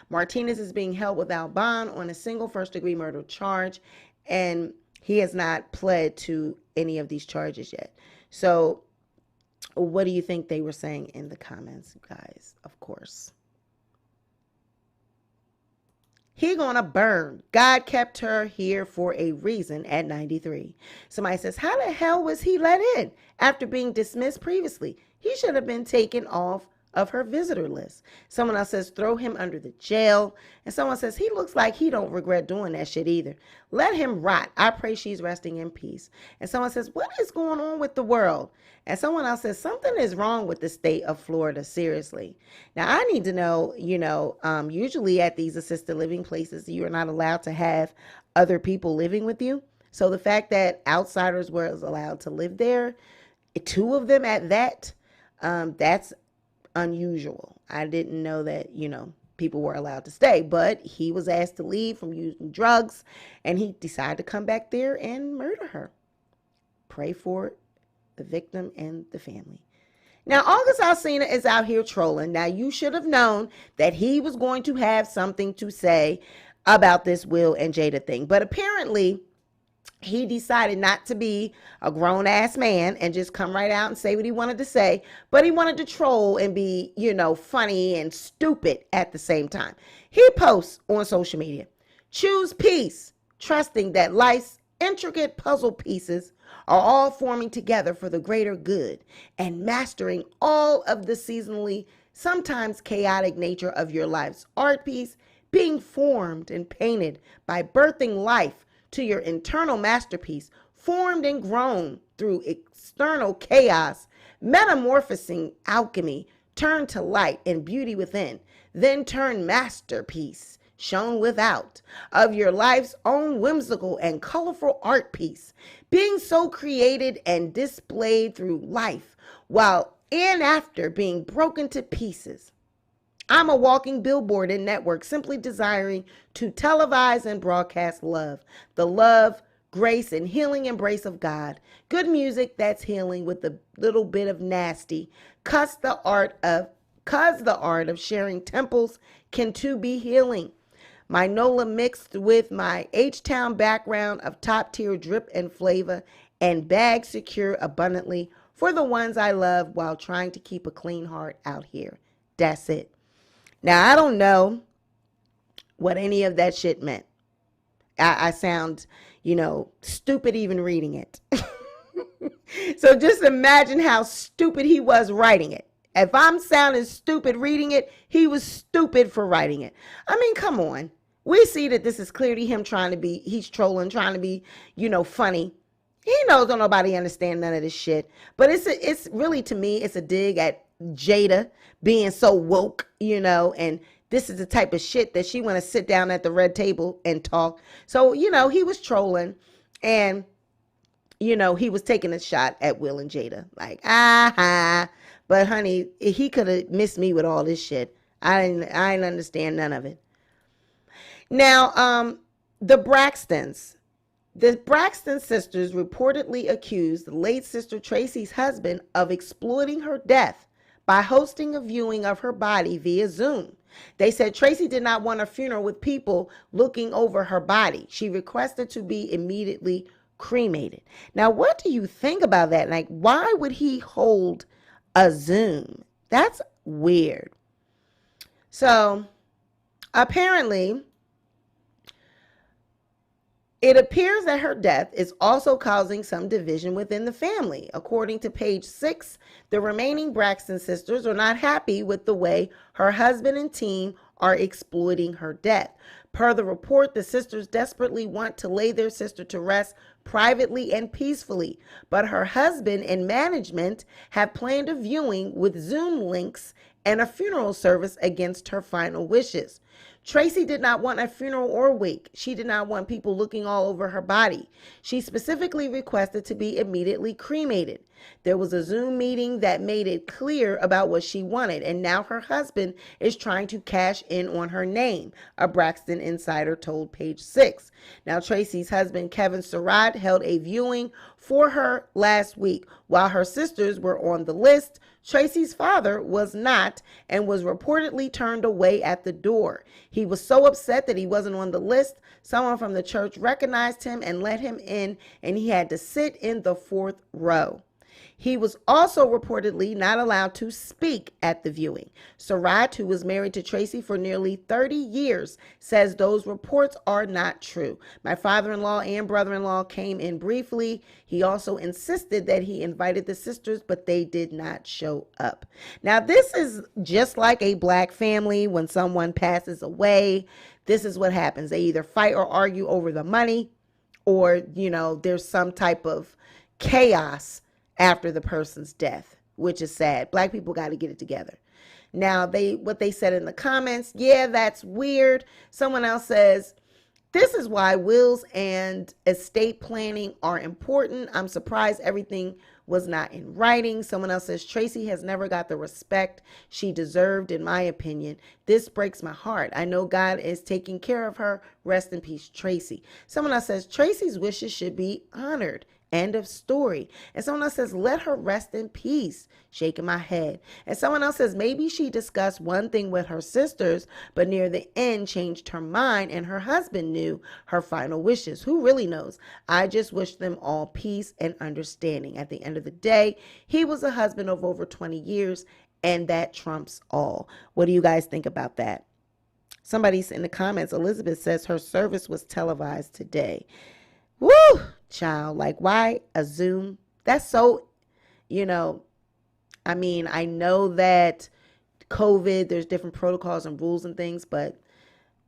Martinez is being held without bond on a single first-degree murder charge, and he has not pled to any of these charges yet. So what do you think they were saying in the comments, guys? Of course, He gonna burn. God kept her here for a reason at 93. Somebody says, how the hell was he let in after being dismissed previously? He should have been taken off of her visitor list. Someone else says, throw him under the jail. And someone says, he looks like he don't regret doing that shit either. Let him rot. I pray she's resting in peace. And someone says, what is going on with the world? And someone else says, something is wrong with the state of Florida, seriously. Now, I need to know, usually at these assisted living places, you are not allowed to have other people living with you. So the fact that outsiders were allowed to live there, 2 of them at that, that's unusual. I didn't know that, people were allowed to stay, but he was asked to leave from using drugs, and he decided to come back there and murder her. Pray for the victim and the family. Now, August Alsina is out here trolling. Now, you should have known that he was going to have something to say about this Will and Jada thing, but apparently he decided not to be a grown-ass man and just come right out and say what he wanted to say, but he wanted to troll and be, funny and stupid at the same time. He posts on social media, choose peace, trusting that life's intricate puzzle pieces are all forming together for the greater good, and mastering all of the seasonally, sometimes chaotic nature of your life's art piece, being formed and painted by birthing life to your internal masterpiece, formed and grown through external chaos, metamorphosing alchemy, turned to light and beauty within, then turn masterpiece, shown without, of your life's own whimsical and colorful art piece, being so created and displayed through life, while and after being broken to pieces. I'm a walking billboard and network, simply desiring to televise and broadcast love, the love, grace, and healing embrace of God. Good music that's healing with a little bit of nasty, cause the art of sharing temples can too be healing. My NOLA mixed with my H-Town background of top-tier drip and flavor, and bag secure abundantly for the ones I love while trying to keep a clean heart out here. That's it. Now, I don't know what any of that shit meant. I sound, stupid even reading it. So just imagine how stupid he was writing it. If I'm sounding stupid reading it, he was stupid for writing it. I mean, come on. We see that this is clearly him he's trolling, trying to be, funny. He knows don't nobody understand none of this shit. But it's really, to me, it's a dig at Jada being so woke, and this is the type of shit that she want to sit down at the red table and talk. So, he was trolling, and, he was taking a shot at Will and Jada. Like, but honey, he could have missed me with all this shit. I didn't understand none of it. Now, the Braxton sisters reportedly accused the late sister Tracy's husband of exploiting her death by hosting a viewing of her body via Zoom. They said Tracy did not want a funeral with people looking over her body. She requested to be immediately cremated. Now, what do you think about that? Like, why would he hold a Zoom? That's weird. So, apparently, it appears that her death is also causing some division within the family. According to page 6, the remaining Braxton sisters are not happy with the way her husband and team are exploiting her death. Per the report, the sisters desperately want to lay their sister to rest privately and peacefully, but her husband and management have planned a viewing with Zoom links and a funeral service against her final wishes. Tracy did not want a funeral or wake. She did not want people looking all over her body. She specifically requested to be immediately cremated. There was a Zoom meeting that made it clear about what she wanted, and now her husband is trying to cash in on her name, a Braxton insider told page 6. Now, Tracy's husband, Kevin Surratt, held a viewing for her last week. While her sisters were on the list, Tracy's father was not, and was reportedly turned away at the door. He was so upset that he wasn't on the list, someone from the church recognized him and let him in, and he had to sit in the 4th row. He was also reportedly not allowed to speak at the viewing. Surratt, who was married to Tracy for nearly 30 years, says those reports are not true. My father-in-law and brother-in-law came in briefly. He also insisted that he invited the sisters, but they did not show up. Now, this is just like a black family. When someone passes away, this is what happens. They either fight or argue over the money, or, there's some type of chaos after the person's death, which is sad. Black people got to get it together. Now, what they said in the comments, yeah, that's weird. Someone else says, this is why wills and estate planning are important. I'm surprised everything was not in writing. Someone else says, Tracy has never got the respect she deserved, in my opinion. This breaks my heart. I know God is taking care of her. Rest in peace, Tracy. Someone else says, Tracy's wishes should be honored. End of story. And someone else says, let her rest in peace. Shaking my head. And someone else says, maybe she discussed one thing with her sisters, but near the end changed her mind and her husband knew her final wishes. Who really knows? I just wish them all peace and understanding. At the end of the day, he was a husband of over 20 years, and that trumps all. What do you guys think about that? Somebody's in the comments, Elizabeth says her service was televised today. Woo! Child, like, why a Zoom? That's so, I know that COVID, there's different protocols and rules and things, but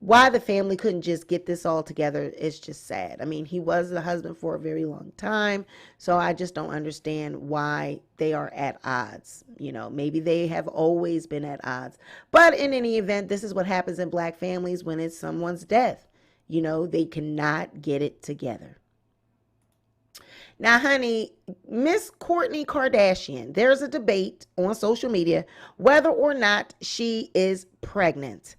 why the family couldn't just get this all together is just sad. I mean, he was the husband for a very long time, so I just don't understand why they are at odds. Maybe they have always been at odds. But in any event, this is what happens in black families when it's someone's death. They cannot get it together. Now, honey, Miss Kourtney Kardashian, there's a debate on social media whether or not she is pregnant.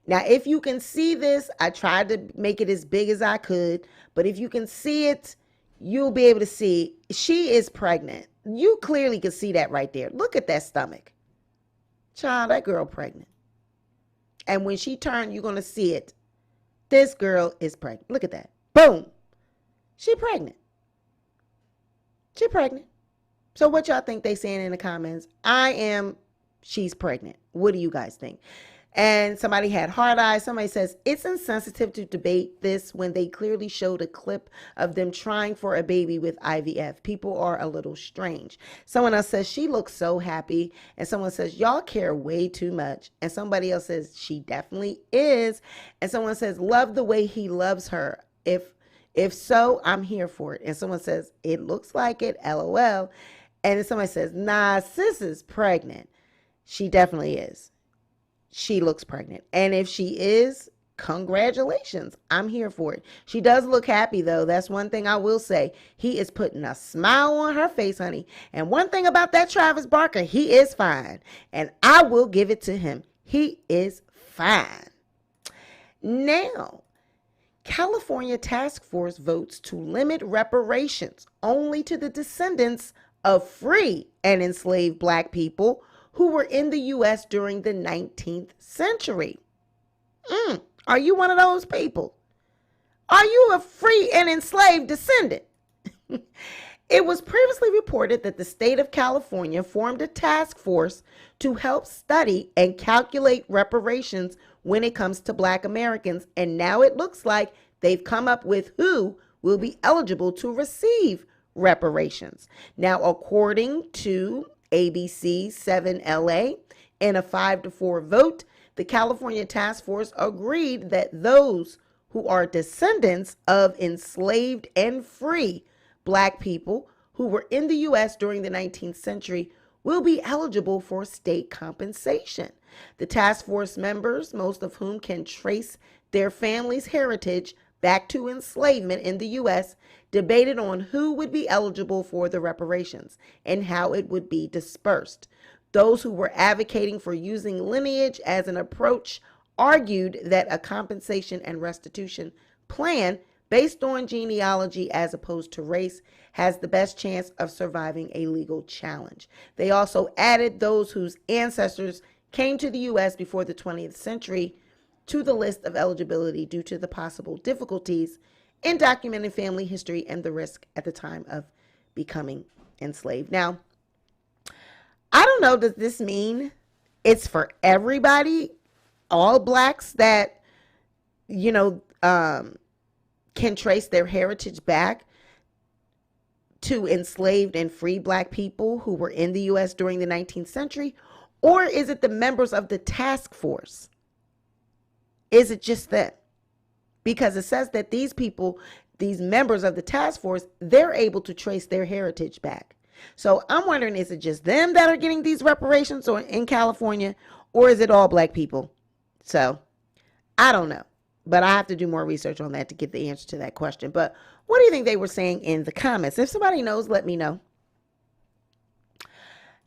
Now, if you can see this, I tried to make it as big as I could, but if you can see it, you'll be able to see she is pregnant. You clearly can see that right there. Look at that stomach. Child, that girl pregnant. And when she turned, you're going to see it. This girl is pregnant. Look at that. Boom. She pregnant. She pregnant. So what y'all think they saying in the comments? She's pregnant. What do you guys think? And somebody had hard eyes. Somebody says, it's insensitive to debate this when they clearly showed a clip of them trying for a baby with IVF. People are a little strange. Someone else says, she looks so happy. And someone says, y'all care way too much. And somebody else says, she definitely is. And someone says, love the way he loves her. If so, I'm here for it. And someone says, it looks like it, LOL. And then somebody says, nah, sis is pregnant. She definitely is. She looks pregnant. And if she is, congratulations. I'm here for it. She does look happy, though. That's one thing I will say. He is putting a smile on her face, honey. And one thing about that Travis Barker, he is fine. And I will give it to him. He is fine. Now, California task force votes to limit reparations only to the descendants of free and enslaved black people who were in the U.S. during the 19th century. Are you one of those people? Are you a free and enslaved descendant? It was previously reported that the state of California formed a task force to help study and calculate reparations when it comes to black Americans, and now it looks like they've come up with who will be eligible to receive reparations. Now, according to ABC 7LA, in a 5-4 vote, the California task force agreed that those who are descendants of enslaved and free black people who were in the U.S. during the 19th century will be eligible for state compensation. The task force members, most of whom can trace their family's heritage back to enslavement in the U.S., debated on who would be eligible for the reparations and how it would be dispersed. Those who were advocating for using lineage as an approach argued that a compensation and restitution plan based on genealogy as opposed to race has the best chance of surviving a legal challenge. They also added those whose ancestors came to the U.S. before the 20th century to the list of eligibility due to the possible difficulties in documenting family history and the risk at the time of becoming enslaved. Now, I don't know, does this mean it's for everybody, all blacks that, you know, can trace their heritage back to enslaved and free black people who were in the U.S. during the 19th century? Or is it the members of the task force? Is it just them? Because it says that these people, these members of the task force, they're able to trace their heritage back. So I'm wondering, is it just them that are getting these reparations or in California, or is it all black people? So I don't know, but I have to do more research on that to get the answer to that question. But what do you think they were saying in the comments? If somebody knows, let me know.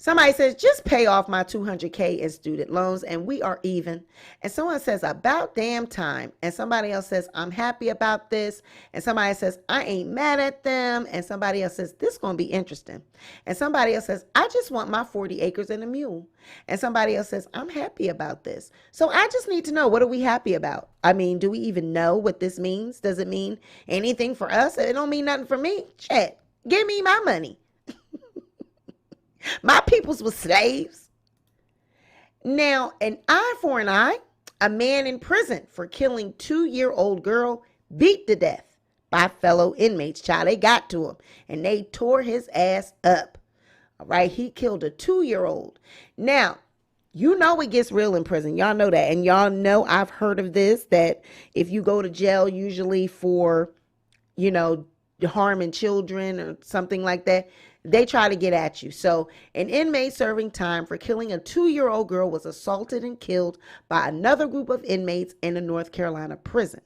Somebody says, just pay off my $200K in student loans and we are even. And someone says, about damn time. And somebody else says, I'm happy about this. And somebody says, I ain't mad at them. And somebody else says, this is going to be interesting. And somebody else says, I just want my 40 acres and a mule. And somebody else says, I'm happy about this. So I just need to know, what are we happy about? I mean, do we even know what this means? Does it mean anything for us? It don't mean nothing for me. Shit, give me my money. My peoples were slaves. Now, an eye for an eye. A man in prison for killing 2-year-old girl beat to death by fellow inmates. Child, they got to him and they tore his ass up. All right, he killed a 2-year-old. Now, you know it gets real in prison. Y'all know that. And y'all know I've heard of this, that if you go to jail usually for, you know, harming children or something like that, they try to get at you. So an inmate serving time for killing a 2-year-old girl was assaulted and killed by another group of inmates in a North Carolina prison.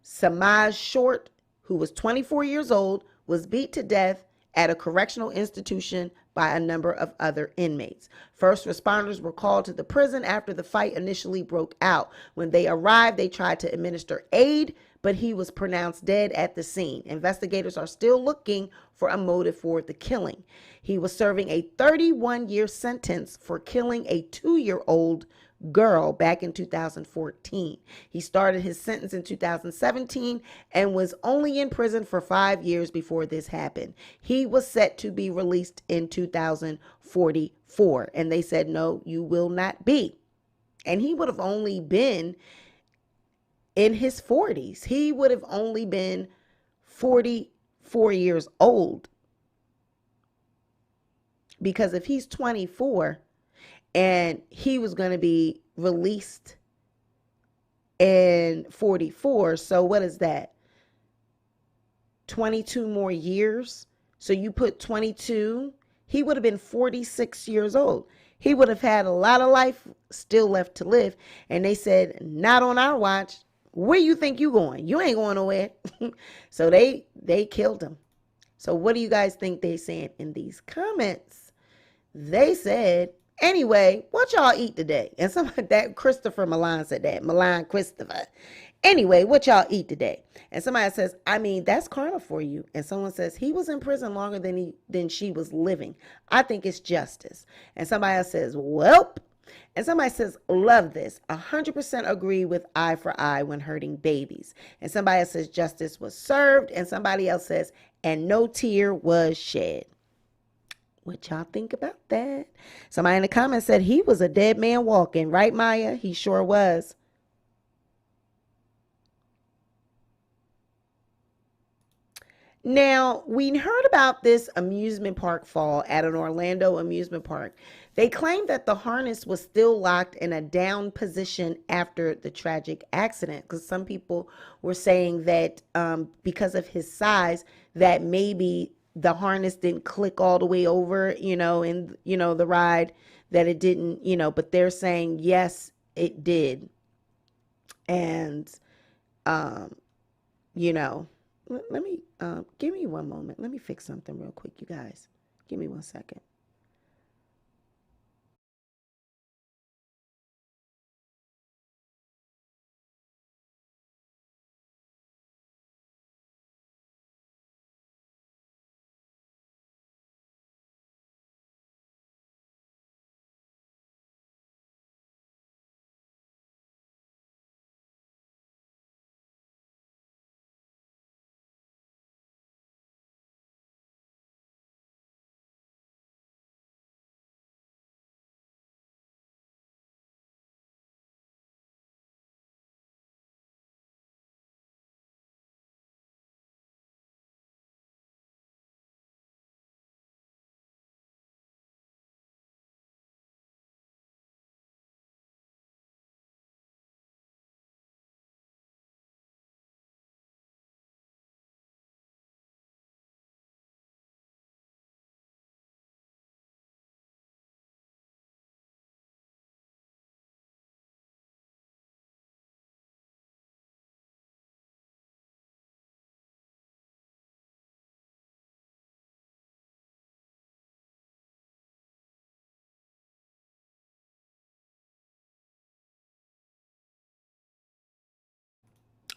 Samaj Short, who was 24 years old, was beat to death at a correctional institution by a number of other inmates. First responders were called to the prison after the fight initially broke out. When they arrived, they tried to administer aid, but he was pronounced dead at the scene. Investigators are still looking for a motive for the killing. He was serving a 31-year sentence for killing a 2-year-old girl back in 2014. He started his sentence in 2017 and was only in prison for 5 years before this happened. He was set to be released in 2044, and they said, no, you will not be. And he would have only been in his 40s. He would have only been 44 years old. Because if he's 24 and he was going to be released in 44, so what is that? 22 more years. So you put 22, he would have been 46 years old. He would have had a lot of life still left to live. And they said, not on our watch. Where you think you going? You ain't going nowhere. So they killed him. So what do you guys think they saying in these comments? They said, anyway, what y'all eat today? And somebody, that Christopher Milan said that. Milan Christopher. Anyway, what y'all eat today? And somebody says, I mean, that's karma for you. And someone says, he was in prison longer than she was living. I think it's justice. And somebody else says, welp. And somebody says, love this. 100% agree with eye for eye when hurting babies. And somebody else says, justice was served. And somebody else says, and no tear was shed. What y'all think about that? Somebody in the comments said he was a dead man walking. Right, Maya? He sure was. Now, we heard about this amusement park fall at an Orlando amusement park. They claimed that the harness was still locked in a down position after the tragic accident, because some people were saying that because of his size, that maybe the harness didn't click all the way over, in, the ride, that it didn't, but they're saying, yes, it did. And, let me, give me one moment. Let me fix something real quick, you guys. Give me 1 second.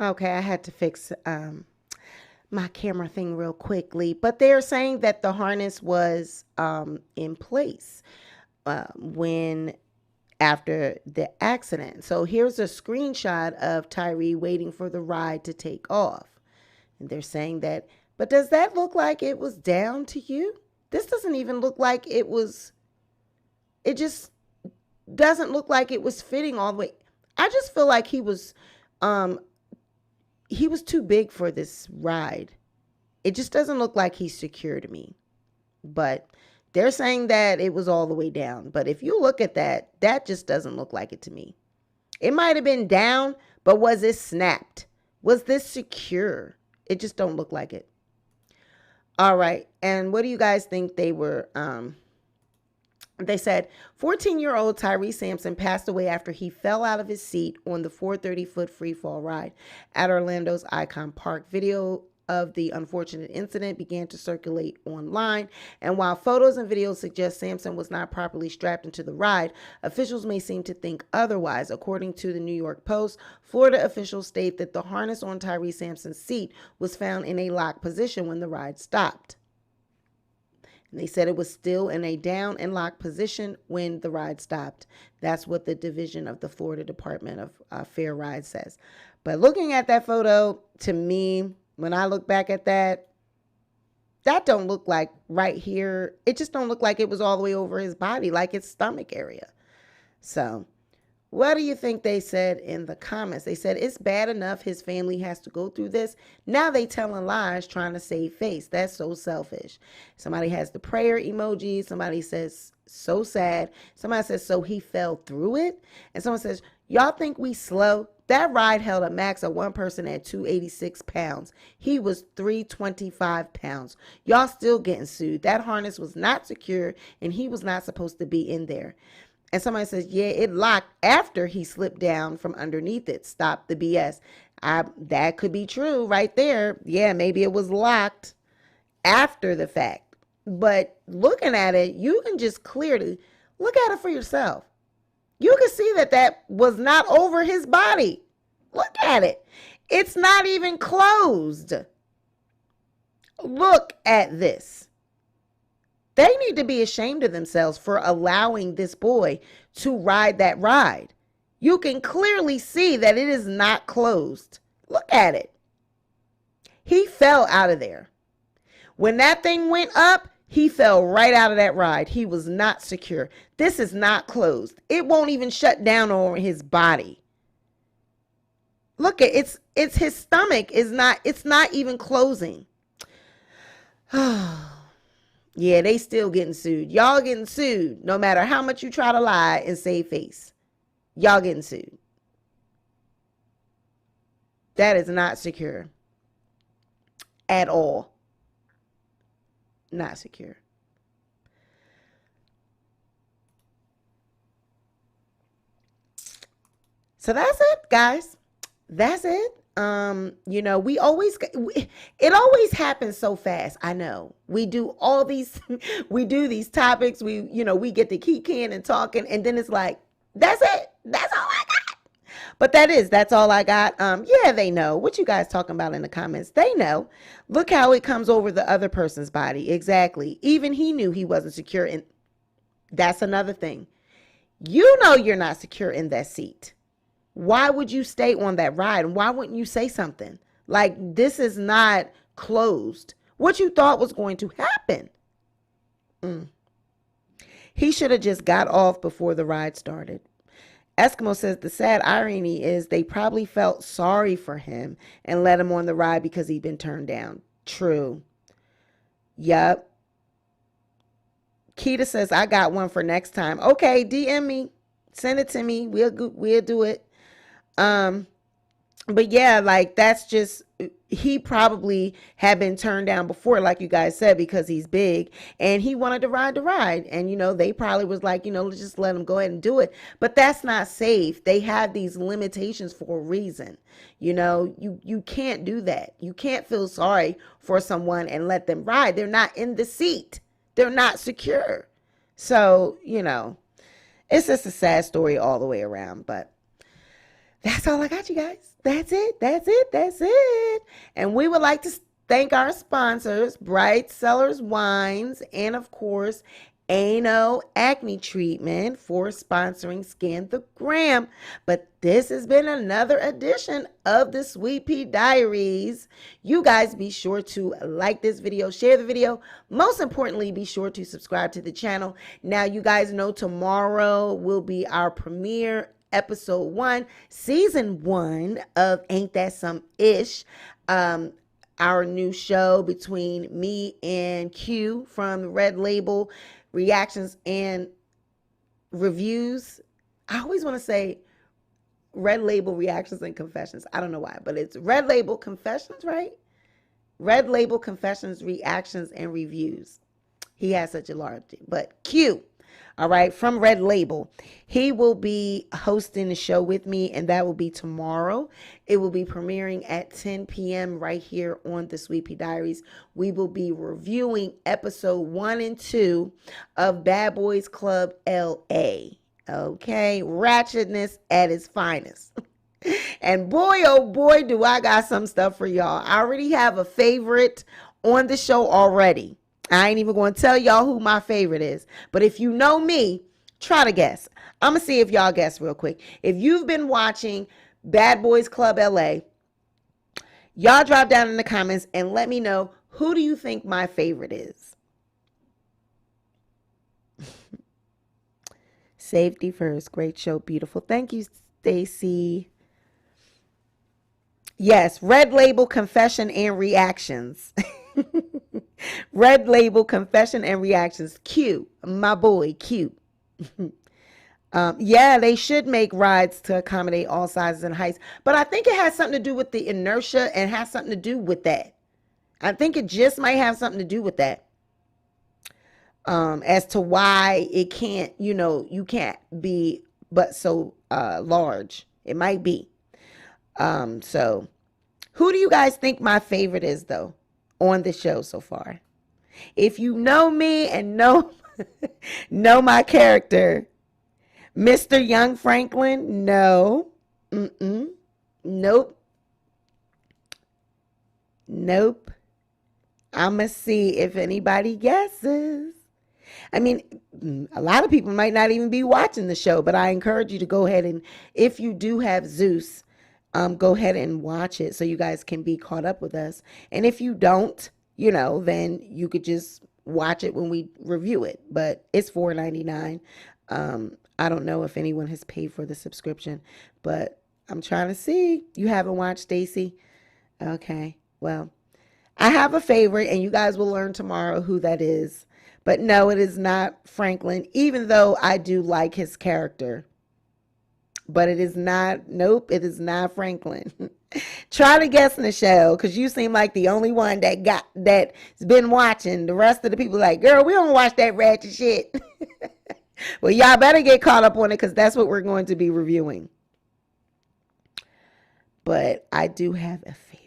Okay, I had to fix my camera thing real quickly, but they're saying that the harness was in place when after the accident. So here's a screenshot of Tyree waiting for the ride to take off. And they're saying that, but does that look like it was down to you? This doesn't even look like it was, it just doesn't look like it was fitting all the way. I just feel like he was too big for this ride. It just doesn't look like he's secure to me. But they're saying that it was all the way down. But if you look at that, that just doesn't look like it to me. It might have been down, but was it snapped? Was this secure? It just don't look like it. All right. And what do you guys think they were? They said 14-year-old Tyree Sampson passed away after he fell out of his seat on the 430-foot freefall ride at Orlando's Icon Park. Video of the unfortunate incident began to circulate online, and while photos and videos suggest Sampson was not properly strapped into the ride, officials may seem to think otherwise. According to the New York Post, Florida officials state that the harness on Tyree Sampson's seat was found in a locked position when the ride stopped. And they said it was still in a down and locked position when the ride stopped. That's what the division of the Florida Department of Fair Rides says. But looking at that photo, to me, when I look back at that, that don't look like right here. It just don't look like it was all the way over his body, like his stomach area. So what do you think they said in the comments? They said, it's bad enough his family has to go through this. Now they telling lies trying to save face. That's so selfish. Somebody has the prayer emoji. Somebody says, so sad. Somebody says, so he fell through it. And someone says, y'all think we slow? That ride held a max of one person at 286 pounds. He was 325 pounds. Y'all still getting sued. That harness was not secure and he was not supposed to be in there. And somebody says, yeah, it locked after he slipped down from underneath it. Stop the BS. That could be true right there. Yeah, maybe it was locked after the fact. But looking at it, you can just clearly look at it for yourself. You can see that that was not over his body. Look at it. It's not even closed. Look at this. They need to be ashamed of themselves for allowing this boy to ride that ride. You can clearly see that it is not closed. Look at it. He fell out of there. When that thing went up, he fell right out of that ride. He was not secure. This is not closed. It won't even shut down over his body. Look at it's his stomach is not, it's not even closing. Yeah, they still getting sued. Y'all getting sued no matter how much you try to lie and save face. Y'all getting sued. That is not secure at all. Not secure. So that's it, guys. That's it. You know, it always happens so fast. I know we do all these, we do these topics. We get to keying and talking, and then it's like, that's it. That's all I got. But that's all I got. Yeah, they know what you guys talking about in the comments. They know. Look how it comes over the other person's body. Exactly. Even he knew he wasn't secure. And that's another thing. You know, you're not secure in that seat. Why would you stay on that ride? And why wouldn't you say something? Like, this is not closed. What you thought was going to happen. He should have just got off before the ride started. Eskimo says the sad irony is they probably felt sorry for him and let him on the ride because he'd been turned down. True. Yup. Keita says, I got one for next time. Okay, DM me. Send it to me. We'll do it. But yeah, like, that's just, he probably had been turned down before, like you guys said, because he's big and he wanted to ride the ride. And, they probably was like, let's just let him go ahead and do it. But that's not safe. They have these limitations for a reason. You can't do that. You can't feel sorry for someone and let them ride. They're not in the seat. They're not secure. So, it's just a sad story all the way around, but that's all I got, you guys. That's it. That's it. That's it. And we would like to thank our sponsors, Bright Cellars Wines, and of course, Ano Acne Treatment for sponsoring Scan the Gram. But this has been another edition of the Sweet Pea Diaries. You guys be sure to like this video, share the video. Most importantly, be sure to subscribe to the channel. Now, you guys know tomorrow will be our premiere episode 1, season 1 of Ain't That Some Ish. Our new show between me and Q from the Red Label Reactions and Reviews. I always want to say Red Label Reactions and Confessions. I don't know why, but it's Red Label Confessions, right? Red Label Confessions, Reactions, and Reviews. He has such a large, but Q, all right, from Red Label. He will be hosting the show with me, and that will be tomorrow. It will be premiering at 10 p.m. right here on the Sweet Pea Diaries. We will be reviewing episode 1 and 2 of Bad Boys Club LA. Okay, ratchetness at its finest. And boy, oh boy, do I got some stuff for y'all. I already have a favorite on the show already. I ain't even going to tell y'all who my favorite is. But if you know me, try to guess. I'm going to see if y'all guess real quick. If you've been watching Bad Boys Club LA, y'all drop down in the comments and let me know, who do you think my favorite is? Safety first. Great show. Beautiful. Thank you, Stacy. Yes, Red Label Confession and Reactions. Red Label Confession and Reactions. Q, my boy, Q. Yeah, they should make rides to accommodate all sizes and heights. But I think it has something to do with the inertia and has something to do with that. I think it just might have something to do with that. As to why it can't, you can't be but so large. It might be. So who do you guys think my favorite is, though, on the show so far? If you know me and know my character, Mr. Young Franklin, no. Nope. I'm going to see if anybody guesses. I mean, a lot of people might not even be watching the show, but I encourage you to go ahead and, if you do have Zeus, go ahead and watch it so you guys can be caught up with us. And if you don't, then you could just watch it when we review it. But it's $4.99. I don't know if anyone has paid for the subscription, but I'm trying to see. You haven't watched, Stacy? Okay, well, I have a favorite, and you guys will learn tomorrow who that is. But no, it is not Franklin, even though I do like his character. But it is not, nope, it is not Franklin. Try to guess, Nichelle, because you seem like the only one that's been watching. The rest of the people like, girl, we don't watch that ratchet shit. Well, y'all better get caught up on it, because that's what we're going to be reviewing. But I do have a favorite.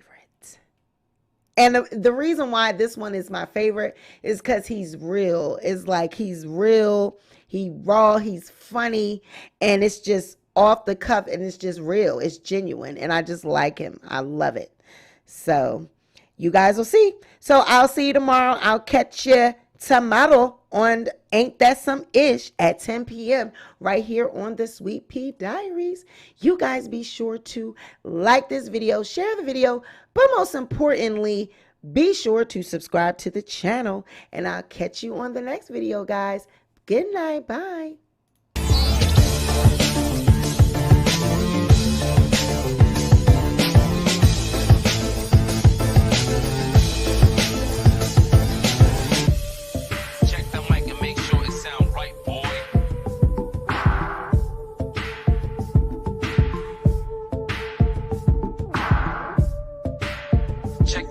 And the reason why this one is my favorite is because he's real. It's like he's real, he's raw, he's funny, and it's just off the cuff, and it's just real. It's genuine, and I just like him. I love it. So you guys will see. So I'll see you tomorrow. I'll catch you tomorrow on Ain't That Some Ish at 10 p.m. right here on the Sweet Pea Diaries. You guys be sure to like this video, share the video, but most importantly, be sure to subscribe to the channel, and I'll catch you on the next video, guys. Good night. Bye.